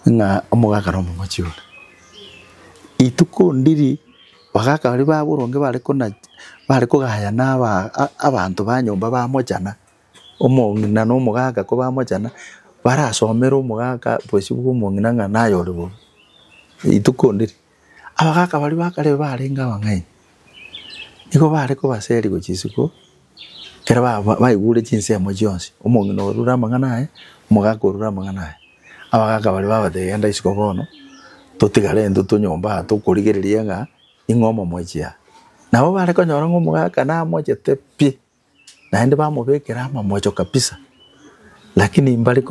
ng'a omogaka n'omomochi ore ituko ndiri bagaka bari baboronge bari kugaya n'abantu banyomba bamochana omong'ina n'omogaka ko bamochana barasomera omogaka bwosi bw'omong'ina ng'a naye ore bo ituko ndiri abagaka bari bakarebe barenga abang'aini igo bare kobaseri gochisiko kera baigure chinsemo chionsi omong'ina orure amang'ana aye omogaka orure amang'ana aye abagaka bari babategenda isiko bono totigare ntwe tonyomba tokorigereria ng'a ing'omo mochia nabo bare konyora ng'omogaka namochete pi naende bamobekera amamocho kabisa lakini mbari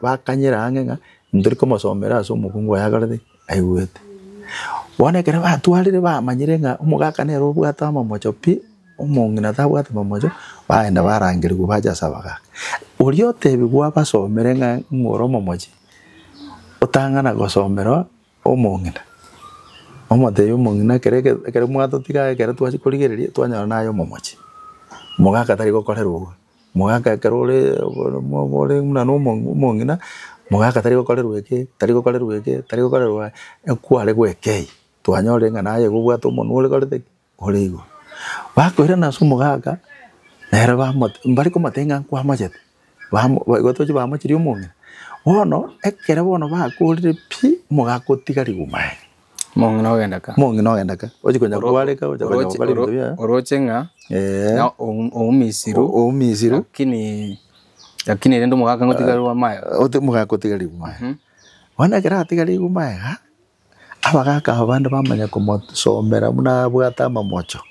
bakanyera ang'e ng'a ntori komosomera ase omokungu ayagarete aigwete bonekere batwarire bamanyire ng'a omogaka nero obwate amamocho pi omong'ina tabwate amamocho baenda barangerigwa bacha ase abagaka oria otebigwa basomere ng'a ng'ore omomochi otang'ana gosomera omong'ina omotebi omong'ina kere mwatotiga kere twachi korigereria twanyora naye omomochi omogaka tari gokorerwa ogo omogaka ekero ore muna omong'ina omogaka tari gokorerwa eke ekware gwekei twanyore ng'a naye gobwate omonwa orekorete ore igoro bakoirana ase omogaka nere mbari komotebia ng'a kwamochete igo tochi bamochirie omong'ina bono ekere bono bakorire pi omogaka otigarigwa mae mong'ina ogenda ka ochi konya kwareka ocha konya gokora ebinto bia oroche ng'a na oumisiru lakini rendo mogaka ngotigarwa mae mogaka otigarigwa mae bono ekero atigarigwa mae iga abagaka abande bamanya komosomera buna abwate amamocho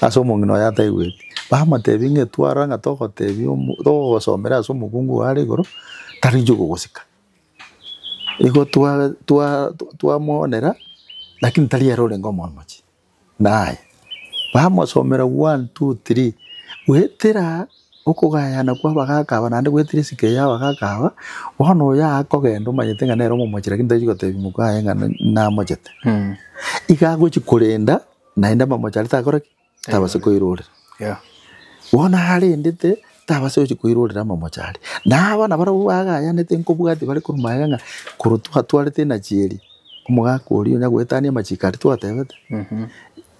ase omong'ina oyo ataigweti bamotebi ng'a twara ng'a togotebi togosomera ase omokungu are igoro tari inche okogosika igo twamonera lakini tari ere orenge omomochi naye bamosomera 1 2 3 gwetera okogayana kwa abagaka aba naende gwetera esike ya abagaka aba bono oyo akogenda omanyete ng'a nere omomochi lakini tari gotebi mokaye ng'a namochete iga agochi korenda naende amamochi aria takoraki tabase koirorera bono arendete tabase gochi koirorera amamochi aria nabo nabaro bagayanete nkobwati bari korumaega ng'a koro twatwarete nachieri omogaka oria onyagwetania amachiko aria twatebete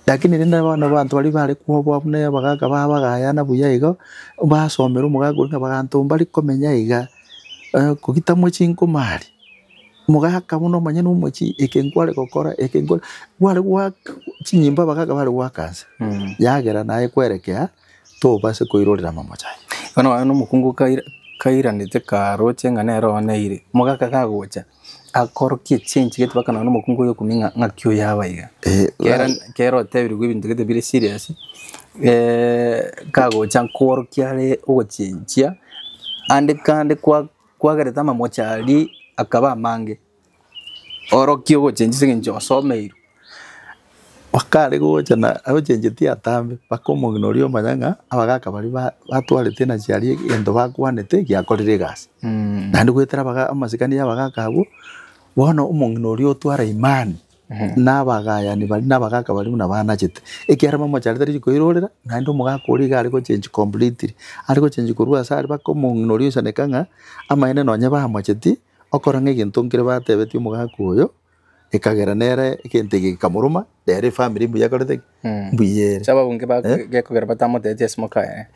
lakini rende bono banto bari kwobwa buna abagaka babagayana buya igo basomera omogaka oria ng'a baganto mbari komenya iga kogitamo chinkoma omogaka bono omanye na omochi eke nkware gokora eke nkore gware gwaka chinyimba abagaka bare gwakansa yagera naye kwerekea tobase koirorera amamochi aye bono wane omokungu kairanete karoche ng'a nero oneire omogaka kagocha akorokie change gete bakana n'omokungu oyo kuminga ng'aki oyo abaiga kera otebirwe ebinto gete bire serious kagocha nkorokia are ogochenchia ande kande kwagereta amamochi aria akaba amange orokia ogochenchia eng'encho osomeirwe wakare gocha na agochencheti atambe mpaka omong'ina oria omanya ng'a abagaka bari batwarete nachiari egento bakwanete giakorire egasi naende gwetera amasikani ya abagaka abwo bono omong'ina oria otwara imani nabagayani bari nabagaka bari buna banachete ekiara amamochi aria tari koirorera naende omogaka oria iga are gochange completely are gochange korwa ase are mpaka omong'ina oria oisaneka ng'a amaene nonya bamocheti okora ng'a egento nkere batebetie omogaka oyo ekagera nere egento ege gikamoroma nere family mbuya korete mbuyere sababu nke gekogera batamotetie ase mokae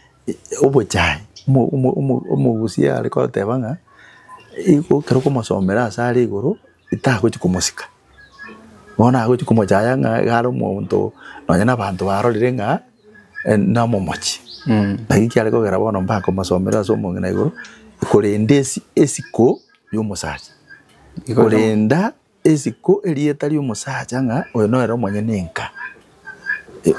obochai omogusia are koteba ng'a igo kero komosomera ase are igoro itagochi komosika bona ago chikumo chaya nga garo muntu nonya na bantu barorire nga na momochi nagiki ariko gara bono mpako masomero aso mongina iguru ikorende esiko y'umusacha ikorenda esiko elieta ly'umusacha nga oyo no ero monye nenka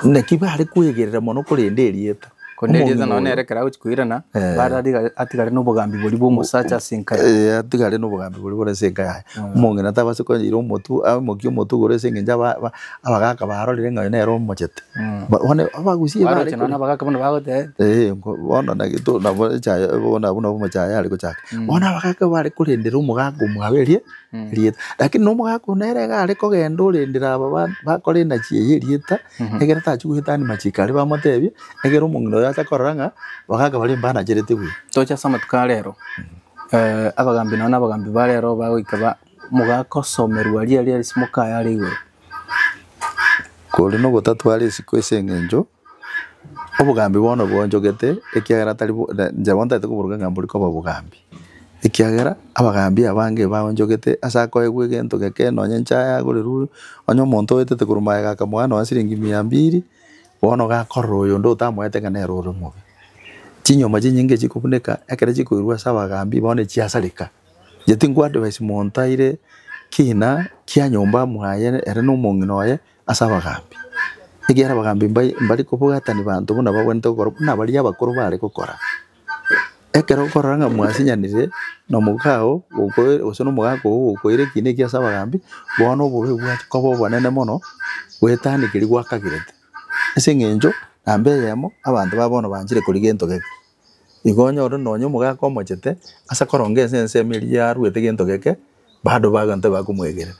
nakibare kwegerera mono korende elieta konelieta none erekera uchikuirana barari atigare no bugambi buri bw'umusacha sinkaya atigare no bugambi buri bora sinkaya mongina tabase ko iro motu amokyo motu gore singenja abagaka barorire nga nero mochete bone abagusie bare none abagaka bono bagote bono nagito nabo chaya bona bono machaya ariko chaka bona abagaka bare kurendera umugaka umwaberie elieta lakini no mugaka nerega ariko genda urendera aba bakorenda chiye elieta egera tachuhitani machikari bamotebye egera umungino yachakoranga bagaka bali mbana jerete bwi tocha sama tukalero abagambi none abagambi barero bagoikaba mugaka somerwa ali smoka yari iwe kuri no gotatwara isiko esengenjo obugambi bono bwonjogete ekiagera tari njabonta tukuburuga ngamburi ko babugambi ekiagera abagambi abange baonjogete asako egwe gento geke nonye nchaya guriru onyo monto wetete kuruma gaka mwana wa siringi 200 bono gakorro yo ndo tamwete kana eroro mubi chinyoma chinyinge chikubuneka ekere chikuirwa sabagambi bone chiasarika yetingwa advice montaire kina kia nyomba muhaye ere no monginoye asabagambi igera bagambi mbali kubugatani bantu buna babwente gukora buna bali abakuru bare gukora ekero gukoranga mwasinyanire no mugao uko no mugako ukoire kine kia sabagambi bono bube bwako bo banene mono wetanikiri gwakagirete esengenjo nambe yemo abantu babono banjire kuri gento geke igonyo oro nonyo mugako mochete asa koronge sense milia ruete gento geke bado bagante bakumwegere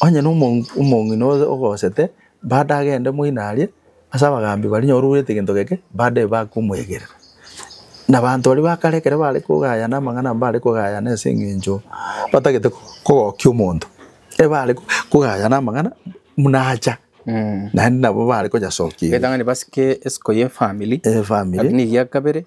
onye no umongino ogosete bada agende muinarie asa bagambi bali nyoruete gento geke bade bakumwegere na bantu bali bakarekere bali kugaya na mangana bali kugaya na esengenjo batagete kogokya omonto bali kugaya na mangana munacha nandi nabo bari ko jasoki betangani basike esko ye family lakini ya kabere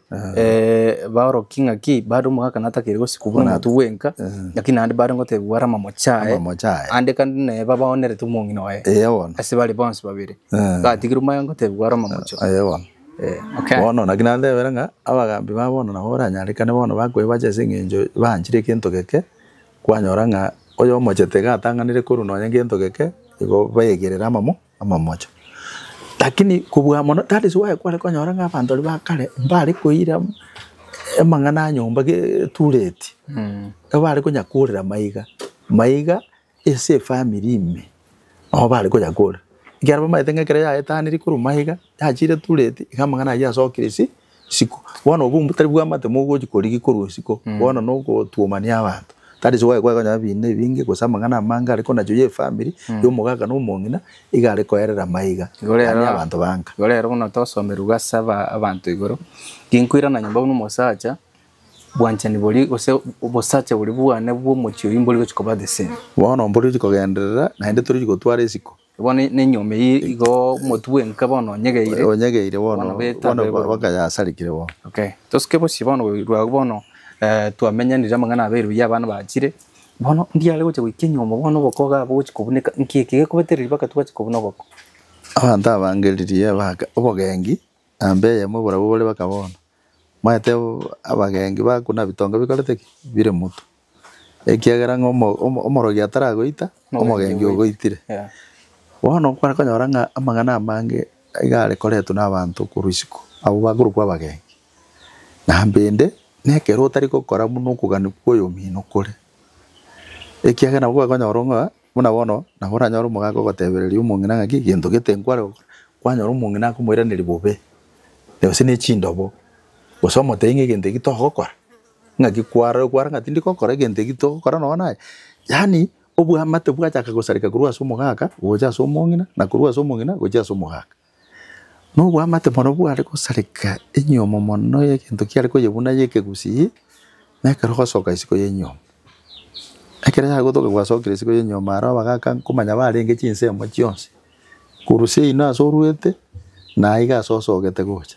baro kinga ki bado mwaka natakire go sikubona tuwenka lakini andi bado ngote bwara mamochae ande kandi ne baba onere tumongino wae wona ase bali bonse babire batigiru mayo ngote bwara mamocho wona okay bono nakina ndeberanga abagambi babono na hora nyarikane bono bakwe bajese ngenjo banjire kintu geke kwanyoranga oyo mochete gatanganire kuru no nyengento geke igo bayegerera amamocho lakini kubwa mono that is why kwale konyoranga abantu bakale mbali koira emangana nyomba ke tureti bali kunyakurira maiga ese family ime aho bali kunyakurira ngaraba maitenga kere ya etaniri kuru maiga yachire tureti ikamangana ya sokirisi siko wono obu mutari bwa mate mugo gikorigi kuru siko wono no go tuomania abantu that is why kwa bine bingi kusamangana manga ariko najo ye family yo mugaga no mongina igare koerera maiga yani abantu banka gore rero no tosomeruga saba abantu igoro kinkwira na nyumba no mosacha bwanchani boli ose obosacha boli bwane bwo mucyo imboli go chikoba dese wono mboli chikogenderera na inde turi gotwara esiko bone ne nyome igo motwe nka bono onyegeire wono bakaya sarikire wono okay toske bo sibono rwa bono twamenyanira mangana aberu y'abana bakire bono ndiale goche gwikinyoma bono bokoga boche kuboneka nkike kubeterira bakatwache kubona boko abantu abangeririe baka obogengi ambe yemo borabole bakabona maete abagengi bakuna bitonga bikorete bire mutu ekiagera ngomo omorogi ataragoita omogengi ogoitire bono kwara konyoranga amangana amange igare koretu n'abantu kuruisiko abo baguru kwa bagengi na mbende nekero tari kokora muno kugani koyo mino kore ekiaga nabo konyoronga muna bono na hora nyoro mugago gotebereri umongina ngaki gento getenkware kwanyoro umongina kumwira neri bobe leo sine chindobo gosomo tenge gente gitogokora ngaki kwara ngati ndikokora gente gitogokora nona yani obu amate bwachaka gusarika kurwa somogaka goja somongina na kurwa somongina goja somogaka no bwa mate mono bwa ariko sarika enyomo mono ye kintu kiari ko yebuna yeke gusi nekero gosoka isiko yenyomo akira ya gotoka gwasokire isiko yenyomo ara bagaka kumanya barenge chinse mo chionse kuruse ina soruete na iga sosogete gocha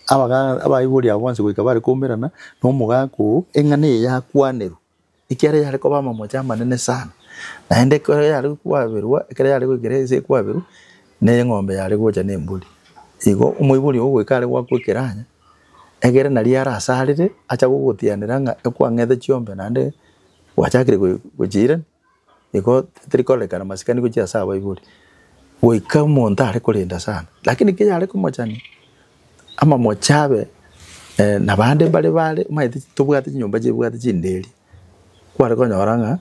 abaiburi abonse goika bari kumirana no mugako engane ya kwaneru ikiare yari ko bama moja manene sana naende kore yari kwaberwa ekere yari gwikirese kwaberu ne ng'ombe yari gocha ne mburi igo umuiburi ogwekare gwakwekiranya egere nari arasarire acha gugutianira nga ekwang'ethe chiombe nande wachakire gujira igo trikolekana masikani gochia sawa iburi goika omonto are korinda sana lakini kinya are kumochani ama mochabe na bande bale maite tubwate nyumba chibwate chinderi kware konyoranga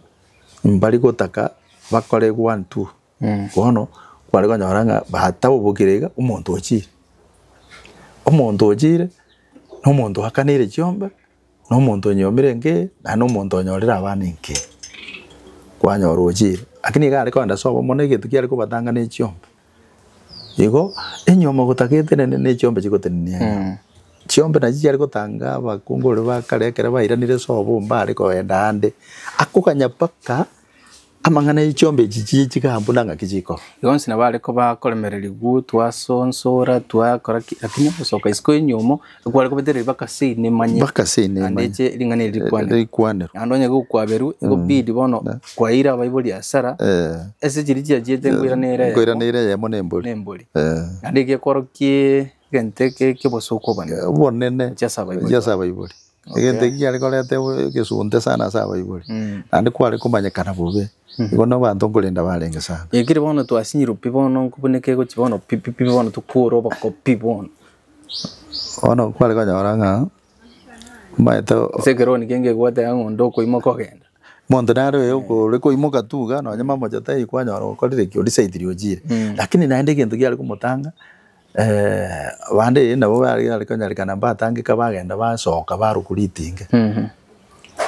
mbali gotaka bakore 1 2 kono kware konyoranga batabubukirega omonto ochire n'omonto akanire chiombe n'omonto nyomire nke na n'omonto onyorera abana nke kwanyora ochire lakini gari kwanda sobo mone gitu kiari kubatanga ne chiombe igo enyoma gutakete ne chiombe chigotenia chiombe na chiari gutanga abakunguru bakarekera bairanire sobo mbare koenda ande akukanya paka amangana ichiombe chikahambuna nga kichiko yonsi nabare ko bakoremereri gutwa sonsora twakora lakini musoka isko inyomo kwari kubetere bakasine manye andece lingane rikwanero andonye gukwaberu ego bidi bono kwaira bayibuli asara ese chirichi jete ngwiranere yemo nembuli andike korokie genteke kebosoko bana bonene chasa bayibuli egente kiari korete gesunte sana saba bayibuli andi kwari kumanyekana bube igo no bantu ngolinda barenge sana yekire bono twasinyiro pibono nkuboneke go chibono pipi bono tukuro bako pibono ono kwale konyoranga maito segeroni kenge gwate ngondo ko imoko genda mondo naro yoko reko imoka tuga no nyama moja tai kwanyoro kolire kyo disaidiri ojire lakini naende kintu kiari kumutanga bande nabo bari konyarikana batangika bagenda basoka barukuritinge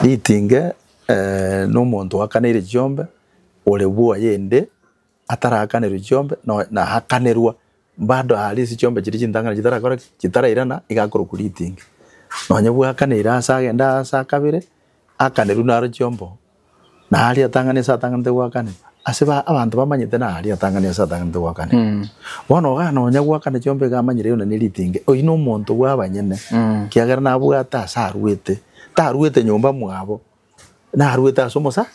litinge n'omuntu wakanire chiombe ole bua yende atarakanire chiombe no na hakanerwa bado halisi chiombe chiri chintangana chitarakora chitarairana igakoro kuritinge no nyebu akanira asagenda asakabire akaneru naro chiombo na ali atangane satangante wakane asiba abantu bamanyite na ali atangane satangante wakane wono gano nyebu akane chiombe gamanyire yona nilitinge oino omuntu bwabanyene kiagera nabo atasaruete taruete nyumba mwabo na harueta somosa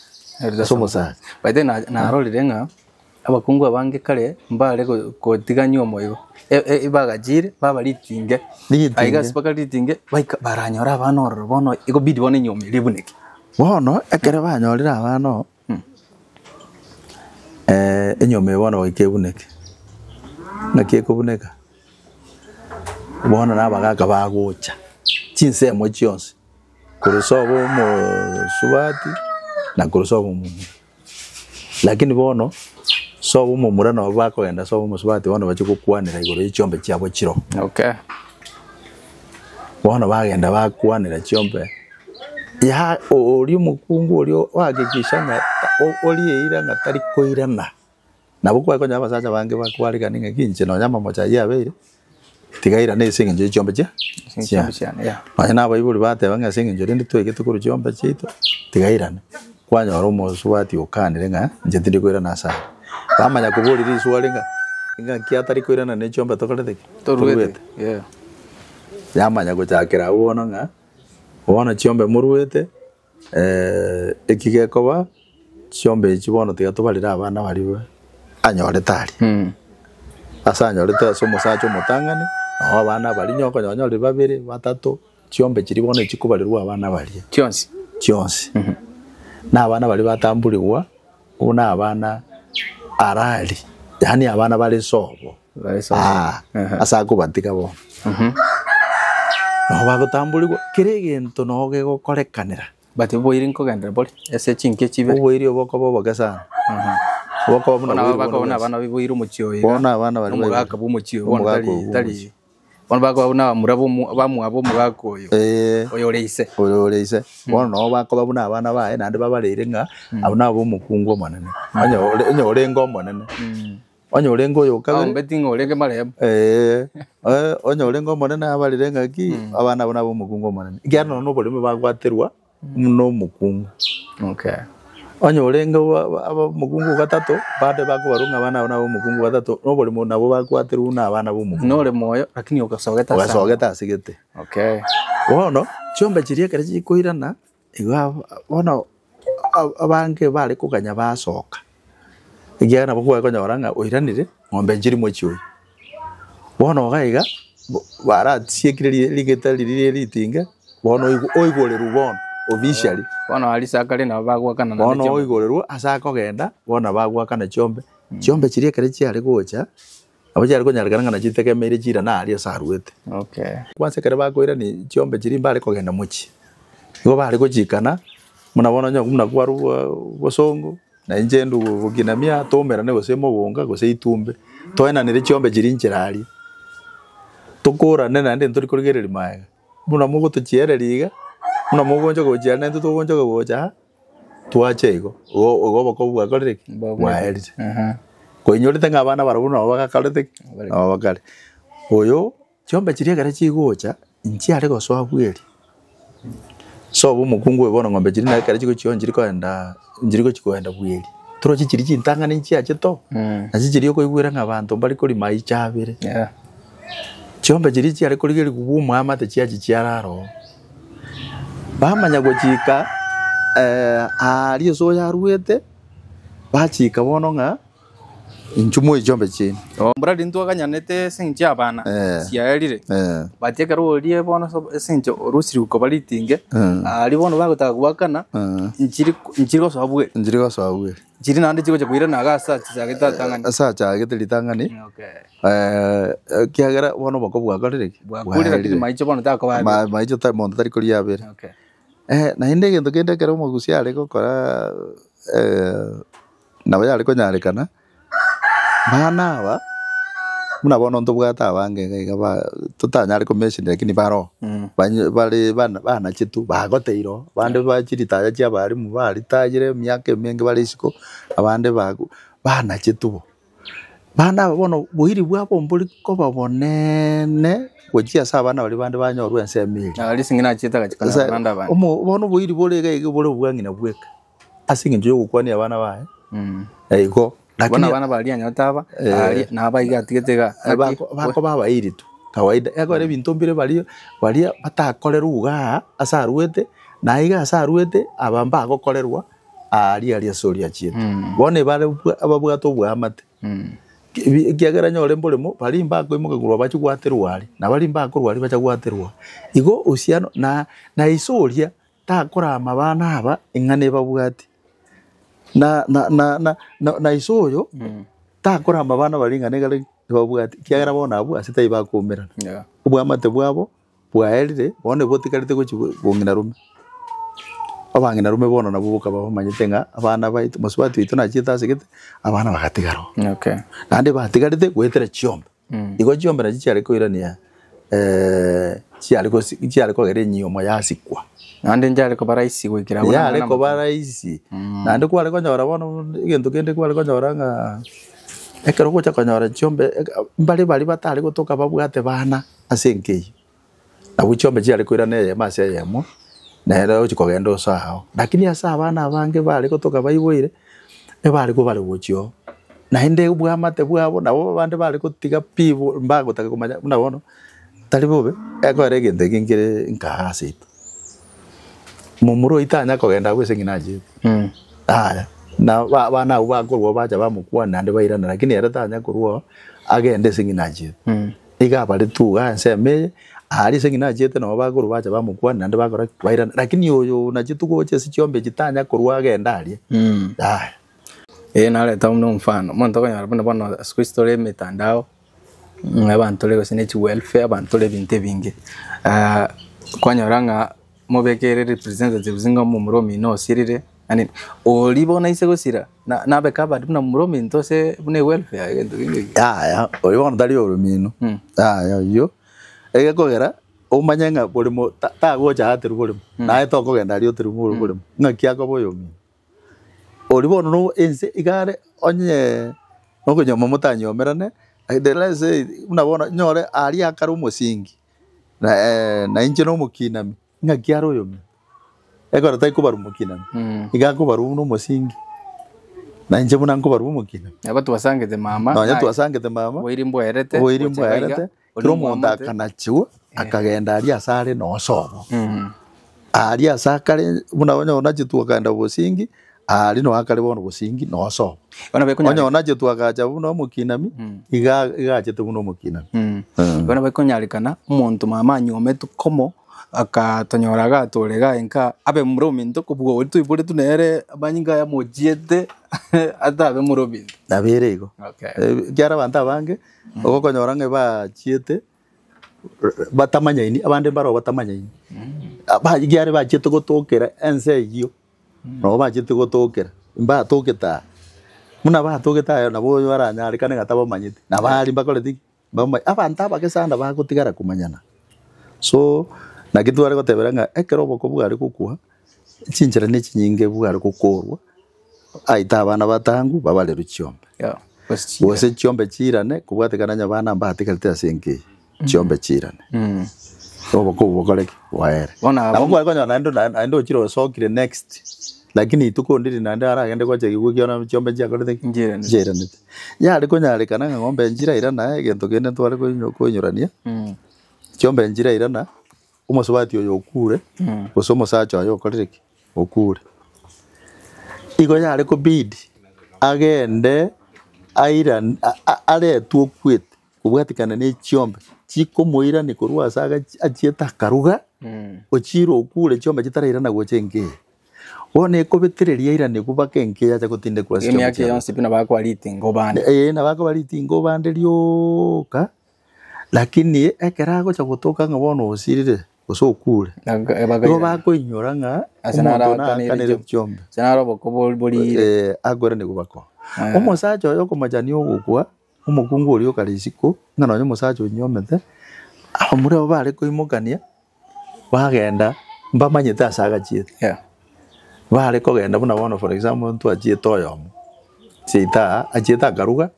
baite na rolirenga abakungu abange kale mbale ko tiganyo moyo ibagajire baba litinge aiga spaka litinge baika baranyora abanoro bono iko bidi bone nyomi libuneke bono ekere banyorira abano enyome bono ikebuneke nakekobuneka bono nabagaka bagocha chinsemo chionse kurusobo mo subati na kurusobo mu lakini bono sobo mu murano bako enda sobo mu subati bono bachikukwanira igoro ichombe cyabo chiro bono bagenda bakwanira chombe ya oli mukungu oli wagikishanga oli eira ngatari koirana nabo kwa nyama sacha bange bakwalika ninge kinche no nyama mocha yabeire tigaira nesinge nje chombe cha ya bana bayibuli bate banga singe nje ndi twege tukuru chombe chito tigairana kwanyora umosubati ukanire nga nje tindi koira nasa bamanya kubulira isualinga inga kiatari koirana ne chombe tokolete toruete yamanya guchakira uono nga uono chombe muruete ekigeko chombe chibono tigatubalira abana bariwe anyore tari asanyore tasomo sacho mutangane aho abana bari nyoko nyonyore babiri batatu chombe kiribone chikubalirwa abana bari chionsi na abana bari batamburirwa una abana arali yani abana bari sobo asakubatika bo no bagotamburirwa kirigento no gegokorekanira bati boiri nkogendera boli ese chinke chibe boiri oboko bobo gasana oboko bona abana biboira umuchiyo bona abana bari mugaka bumuchiyo bona tali bona bakabona murabo bamwabo mugakoyo oyoreise bona no bakabona abana bae nande babarire nga abana bo mukungu manene onyo orengo manene onyo orengo yo kabe betingo orenge marebo onyo orengo manene abarire nga ki abana bona bo mukungu manene igyano no bolime bagwaterwa no mukungu onyo orengo aba mukungu gatatu bade bakubarunga abana bo mukungu gatatu no bolimo nabo bagwaterwa na abana bo mukungu no le moyo lakini ukasogeta sigete wono chombe chirie kare chikoirana igwa wono abange bari kuganya basoka igiana bakwa konyoranga oiranire ng'ombe njiri mwechi oyi bono gaiga baratiekire ligeta lirire litinga bono oigoreru bono officially bono ali sakale na bagwakana na bono oigoreru asako genda bono bagwakana chiombe chirie kare chiare gocha abo chiare konyarikana na chitegemeire chira na ali asaruete kwanza kare bakoira ni chiombe chiri mbare kogenda muchi igo bari gochikana munabona nyo munakwaru bosongo na injendu buginamia tomera ne gose mogonga gose itumbe toena nire chiombe chiri nchirari tukura nena ndi nturi kurigereri maega muna mugo tuchiereriga muna mugo njo gochia nende tugonjo gocha tuache igo ogo bakobwa koreki waerite koinyori tenga abana barabuna bagakarete abakare oyo chiombe chiri kare chigocha inchi ari gosoa bweri so bumukungu bono ng'ombe chiri na kare chiko chionjiri koenda njiri chikoenda bweri turo chichiri chintanga ninchi acheto na chichiri koigwira ng'abantu bari kuri mai chabire chiombe chiri chiari kurigeri kubuma amate chiachi chiararo bamanya gochika ari so yaruete bachika bono nga inchumu ichombe chini mbradi ntu akanyanete sinchi abana siaerire batekero orie bono sinchi orusiri uko balitinge ari bono bagotaka gwakana inchiri go sabwe chiri nande chiko chakwira na gasa chageta tangani asa chageta litangani kiagera bono bakobwa korereki bwakurira kiti maicho bono takaba maicho ta mondo tari kuri yabere na inde gendo kende kero mugusi ari gokora nabo yari konyarekana bana aba muna bono ntubwata abange gaba tutanyari komeshinde lakini baro bali bana chitu bagoteiro bande bachirita ya bari mu bari tagire myake menge bali isiko abande bagu bana chitu bana bono buhiri bwabo mbuli ko babonene gochia sabana bali bande banyorwa ensemiri ali singina chita kachikana banda bana bono buhiri bole bole bwangina bweka asinge njo gukwani abana bae ego lakini bana bali anyotaba ali na baiga tigetega bako baba iritu kawaida yako ari bintu mbire bali batakorera uga asaruete na iga asaruete abamba agokorerwa ari soria chietu bone bale ababwato bwamate kiagera nyore mbolemo bali mbako imugagurwa bachugwaterwa ari na bali mbako rwari bachagwaterwa igo usiano na isoria takora amabana aba ingane babwati na isoyo takora amabana baringane gale babwati kiagera bona abu asita ibakumerana ubwamate bwabo bwaerire bone botikarite gongina rume abangina rume bona nabubuka babamanyitenga abana baitu muswati bitu na chita sigete abana bagatigaro nande batigarite gwetera chiombe igo chiombe na chiare koirania chiare ko gere nyomo yasikwa nande njare ko baraisi gwikira bona yale ko baraisi nande kwale ko nyora bono igento kende kwale ko nyora nga ekero gocha ko nyora chiombe bali batari gotoka babwate bana asenkei abo chiombe chiare koirania ya mase yamo na era uchikogenda usao lakini asa abana abange bali gotoka bayiboire bali ko bali gochio na inde ubwamate bwabo nabo bande bali kutiga pibo mbago taka kumanya unabono tali bobe eko regende kingire nkahasito mumuro itanya kogenda gwesenginaje aya na bana ubakorwa bacha bamukwa nande bairana lakini era tanya kurwa agende senginaje iga bali tu anseme ari senginaje te no bagoro bacha bamukwa nande bagora bairana lakini oyo na chituko che sichombe chitanya kurwa agenda ali aya nale tamu mfano monto kanya bana squeeze story mitandao abantu lego sinechi welfare abantu le binte binge kwanyaranga mobekere representative zinga mu muromi no sirire ani olibona isego sira na beka badi na muromi ntose bune welfare gendo binge olibona dali oromino yo ege kogera umanyanga bolimo ta gocha ateru bolimo na eto kogenda ali oteru bolimo ngakia ko boyomi olibona no ense igare onye nokonyo momutanyo merane adeleze unabona nyore ali akaru musingi na inje no mukinami ngakiaro yomi ekora tai kubaru mukinami igakubaru no musingi na inje muna kubaru mukinami abatu basangete mama no nyatu basangete mama oirimbo erete kiro monda kanachu akagenda ali asare no sobo ali asakare buna ona jitu kaenda busingi ali no akare bono busingi no so Bona bekunya. ona jitu akaja buno mukinami iga jitu buno mukinami Bona bekonyarikana umuntu mama nyome tukomo akatonyoraga torega enka abe murominto kubwo uri tuyibure tunere abanyinga ya mojiete atabe murominto nabirego okay gyara banta bange okokonyora nge ba chiete batamanyaini abande baro batamanyaini ba gyare ba chiete gotokera ense iyo no ba chiete gotokera mba toketa muna ba toketa nabo baranyarikane gatabo manyite nabari bakoreti bamwe abanta bakesanda bagotigara kumanyana so na kitu ari gotebera nga ekero boko bwari kukua cinjira ne kinyinge bwari kukorwa aita abana batangu babale rucyombe yeah bose cyombe kirane kubwatekananya abana mbatekalite asenke cyombe kirane boko bokoreke waere bona abo bwari konyana ndo kiro sokire next lakini tukondiri nande aragende kwaje gigukiona cyombe cyakorete njirane yari konyarekana ngombe njira irana egento kene twari kunyurania cyombe njira irana umusubati oyo okure usomo sacho ayo koreke okure igo yari ko bid agende airan are tuokwet kubwatikana ne cyombe chiko moira ni kurwa saga achieta karuga ochiro okure cyombe kitarairana gochenge one ko betereria irane kubakenge yacha gutinde kwa cyombe yake yonse pina bako aliti ngobande na bako aliti ngobande ryoka lakini ekerago cha gutoka ngabono osirire usokure ngo bako inyoranga asanara cyombe sanara boko bolire agora ne kubako umusacho yo komajani ogukwa umukungu uri okarisiko ngano umusacho nyomete amure obare ko imokania bagenda mbamanyete asaga chiete bare ko genda buna bono for example ntu achiete oyomo sita achiete garuga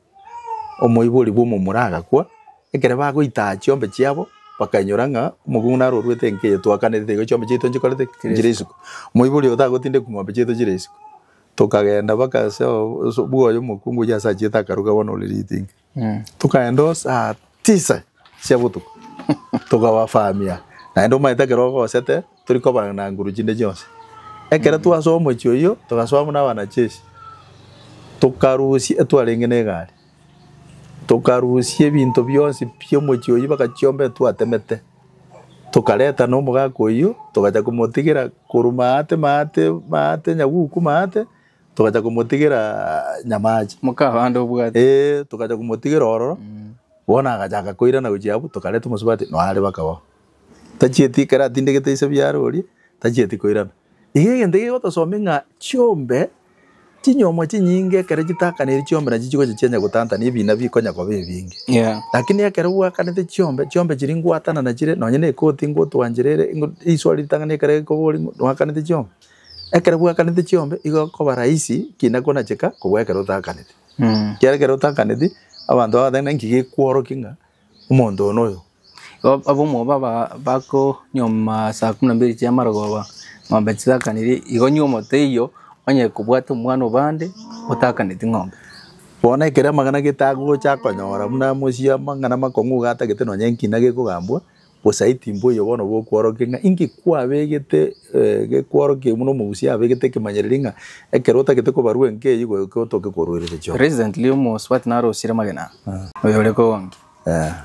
omoiburi bumo muraga kwa ekere bago ita cyombe cyabo bakanyuranga umuguna rurwete nke twakanete go cyombe cyito ngikorete ngirisiko moiburi otagotinde kumwambe cyito girisiko tukagenda bakase bwoyo mukungu yasa chiete garuga bono liriting tukaenda saa 9 cyabutuko tukawafamia na ndo maita kerogo sete turiko bana nguru jinde jose ekera twasomo cyoyo tugasoma n'abana cheshi tukarusi etwarengene gari tukarusi ebintu byose byo mu cyoyo bakacyombe twatemete tukareta no mugako iyo tukaja kumutigera kurumate mate nyaguku mate tukaja kumutigera nyamaji mukabando bwate tukaja kumutigera ororo bona agajaga koira na ujiabu tukareta musubati no ari bakabo tachieti kara tindegete isabyarori tachieti koirana igenge ndege gotosomenga cyombe kinyomo kinyinge kare gitakanira cyombe na kigo cyenya gutanta n'ibina bikonya kwa bibinge lakini yakere wakanete cyombe kiringwatana na kire nonye ne koti ngo twangerere iswali tangane kare ko boli wakanete cyombe ekere wakanete cyombe igo ko baraisi kinakona cheka ko wakere utakanete kere utakanete abantu abadana ngige kworo kinga umondo noyo abo mo baba bako nyoma saa 12 cy'amaragoba ngombe tsakaniri igo nyomo teyo onye kubwata umwana ubande utakanite ngombe bona ikere magana gitago cyakonyora muna musia mangana makongu gata gete no nyenki nage kugambwa bosaiti mboyo bono bokworoke nga ingi kwabegete gekworoke muno musia abegete kimanyeriringa ekerota gete ko barwe nke yigo ko toke korwerere cyo recently mo swat naro sira magana oyole ko wangi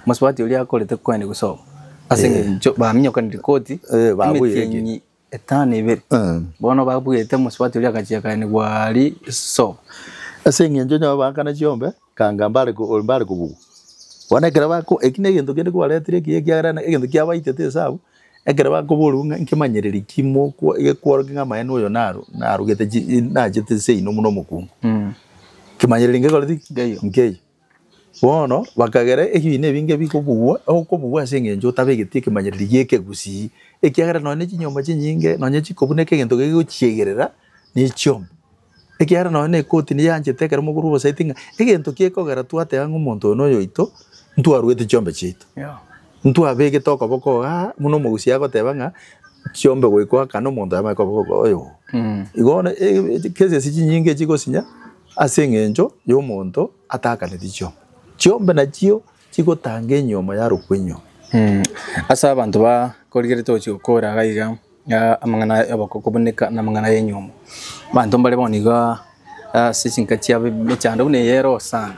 muswati uli akolete kwani guso asenge ba minyo kan rikoti ba buye etane ibere bono babwete muswati uli akachia kani gwali so asenge njonyo bakana cyombe kanga mbale kubugu wana kera bako ekine gento kende kwaletire kiyagarana egento kyabaitete sabu ekera bako bolunga nkimanyereri kimo ko ekworo kinga mayeno yo naru gete najete sei no muno mukungu kimanyereri ngekoleti ngeyo bono bakagere ekine binge bikobugwa okobugwa asenge njo tabegete kimanyereri yeke gusi ekyagara none kinyoma kinyinge nonye kikobuneke gento geguchiegerera ni cyombe ekyara none koti ni yanje tekera muguru bosaitinga egento kiekogera twate ngumuntu no yoito ntu arwete cyombe cyito ntu abege toko boko muno mugusi agotebanga cyombe gwikwa kana umuntu amako boko oyo igone keze sikinyinge kigosinya asengenjo yo muntu atakane dicho cyombe na cyo kigotange nyoma ya rukwenyo asa abantu ba korigere tochi ukora gaiga amangana abakokoboneka na amangana y'enyomo bantu mbale boniga sichinkachi abechanda une yero sana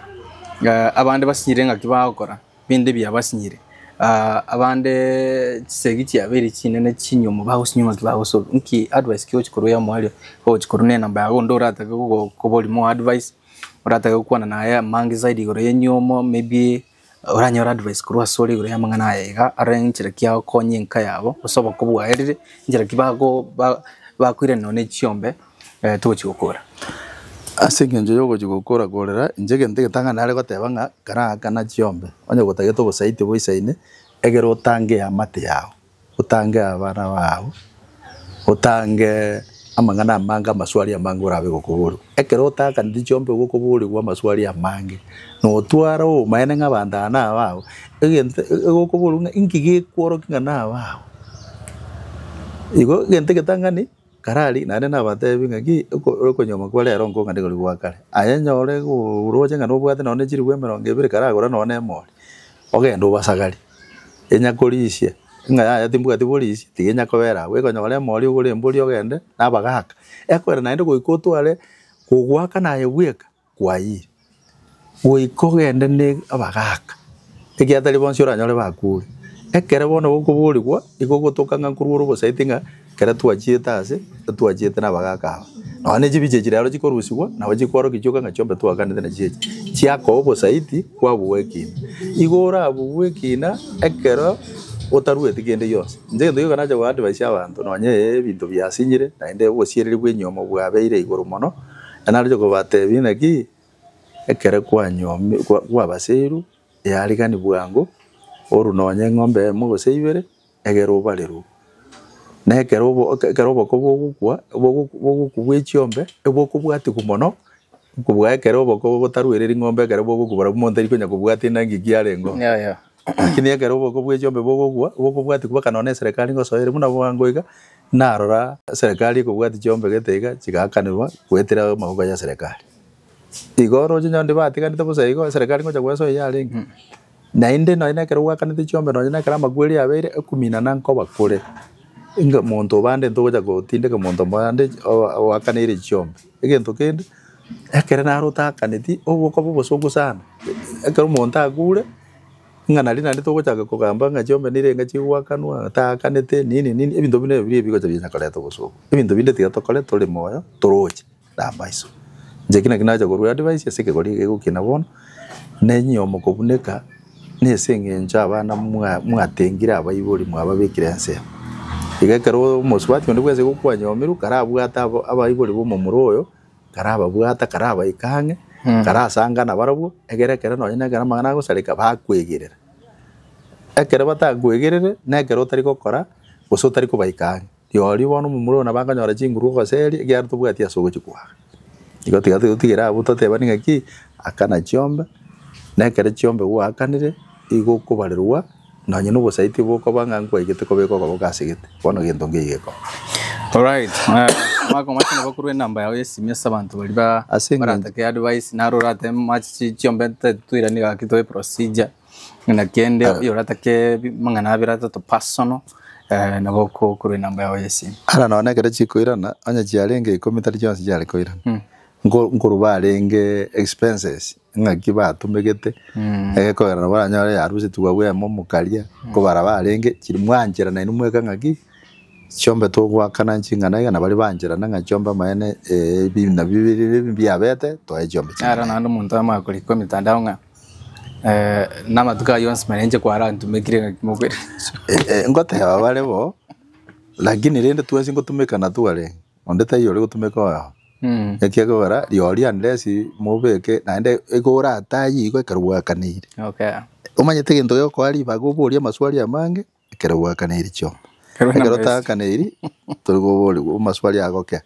abande basinyire ngakibakora binde byabasinyire abande segichi abiri kinene kinyomo bahusinyuma kibahuso nki advice kiyo chikoro ya mwali ko chikoro ne namba yago ndorata ko boli mo advice urata ko na ya mangi zaidi gore yenyomo maybe oranyora advice kurwa sori gore yamangana yega arenchira kya konyenka yabo usoba kubwa erire njira kibago bakwire none chiombe tuchikokora asengenje yogo chikokora gorera njege ndege tanga nare gotebanga kana chiombe onye gotageto gosaiti boisaine egero tange amate yao utange abana babo utange amangana amanga maswali amangura abe gokoburu ekero taka ndi chiombe gokoburu gwa maswali amange no twara o maene ngabandana babo egente gokoburu ingige kworo kingana babo igo gente ketangani karali nane na batebi ngaki uko nyoma kwa lero ngo ngande goli gwakare ayanyore uroje ngano bwate none chiri gwe 200 karagora none mori ogendo basagari enyakorishe ngaya yatimbuga tibolisi tigenya kobera we konyore mori ugure mburi ogende nabagaka ekwera nainde goikotware kugwaka naye bweka kwayi goikogende ne abagaka egiatari bonshora nyore bakure ekere bono gokuburirwa igogotokanga nkururo bosaitinga kera tuachieta ase tuachieta na bagaka none jibiche jiraro chikorusigwa na wachikwaro kichoka ngachombe tuakanete na chichi chiako bosaiti kwa buwekina igora buwekina ekero otaruwe tigende yose nje ndo yogana ja advice abantu nonye bintu byasinyire na inde bosiereri bwenyomo bwabeire igoro mono anarjo ko batebi naki ekere kwa nyomi kwa baseru yarigani bwango oru nonye ngombe mu goseibere egero baleru na kerobo ko bogukwa bogukwe chiombe ebokubwati kumono kubwa kerobo ko botaruereri ngombe kerobo bogukubara mumonteri konya kubwati nangi giarengo kini kerobo ko bwe chiombe bogukwa bogubwati kubaka none serikali ngosoere muna bwangoiga narora serikali kubwati chiombe getega chigakanirwa kwetera mabuga ya serikali igoro nyonde batiganite busaigo serikali ngoja gweso yarengi na inde no ina kerobo kanite chiombe no ina karama gweri abeire ekumina nanko bakure inga monto bande ntoja gotinde ke monto bande wakanire chiombe egento kende ekere naro takaneti oboko bobosogo sana ekero monta agure ngana lina ndito gocha kugamba nga chiombe nirenga chiwakanwa takanete nini ebinto bine biri bigocha bya kaleto bosogo ebinto binde tigato kaleto le moyo toroche da baiso njekina kinaja goru advice asike gori egukina bono nenyomo kobuneka nesengenja abana mwatengira abayibori mwababekire nse igakero muswati ndi kwese gukwanya omiru karabwata abayibori bo mu muroyo karababwata karaba ikange karasanga na barabwo egerekera no nyina garama na gusarika bakwegerera ekere batagwegerere negero tari gukora guso tari kubaikanga yori bono mu muroyo nabanganyora chinguru goseri gyartu bwati asogo chikwa igotigate utigira abutote bani ngaki akana chiombe nekere chiombe wakanire igokubarirwa nanye no bosaiti boko bangangwa igete ko beko ko gasigete bono gento ngiyeko. All right, mako machina bakurwe namba yawe simesa abantu bali baratake advice narorate machi chiombe tuira ni gakitoe procedure na kende yoratake mangana birata to personal na boko kurwe namba yawe yesi ara none kere chikoirana anya chiarenge komitari chonse jale koirana ngurubare expenses ngaki batumegete ko era baranyore yaruze tuwawe mo mukaria ko barabarenge kiri mwanjira na inumweka ngaki chiombe to gwakana nchingana na bari banjira na ngachomba maene bina bibiri byabete to ejombe ara nando muntu amakuri ko mitandao nga namatuka yonse manenje kwa rantu mekire ngakimugwere ngote abale bo lakini rende tuwezi ngotumeka na tuwale ondeta yore gutumeka wa ekiago bara yori andesi mubeke naende egora tayi ko karwa kaniri okay umanyete gento yo kwali bagoboria maswali amange karwa kaniri cho karota kaniri turugobori maswali agoke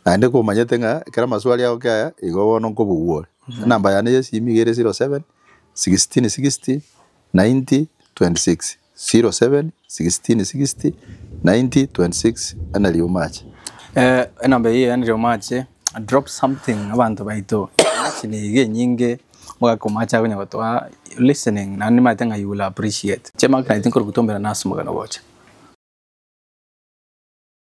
naende ko manyete nga kara maswali agoke igobono ko buwore namba ya ne simigere 07 16 60 90 26 07 16 60 90 26 analiyo match namba hii yani match drop something abantu baito chini nyinge mwaka macha kwenye watu listening na ni matenga you will appreciate chema kana tinko kutombera nasu magana wacha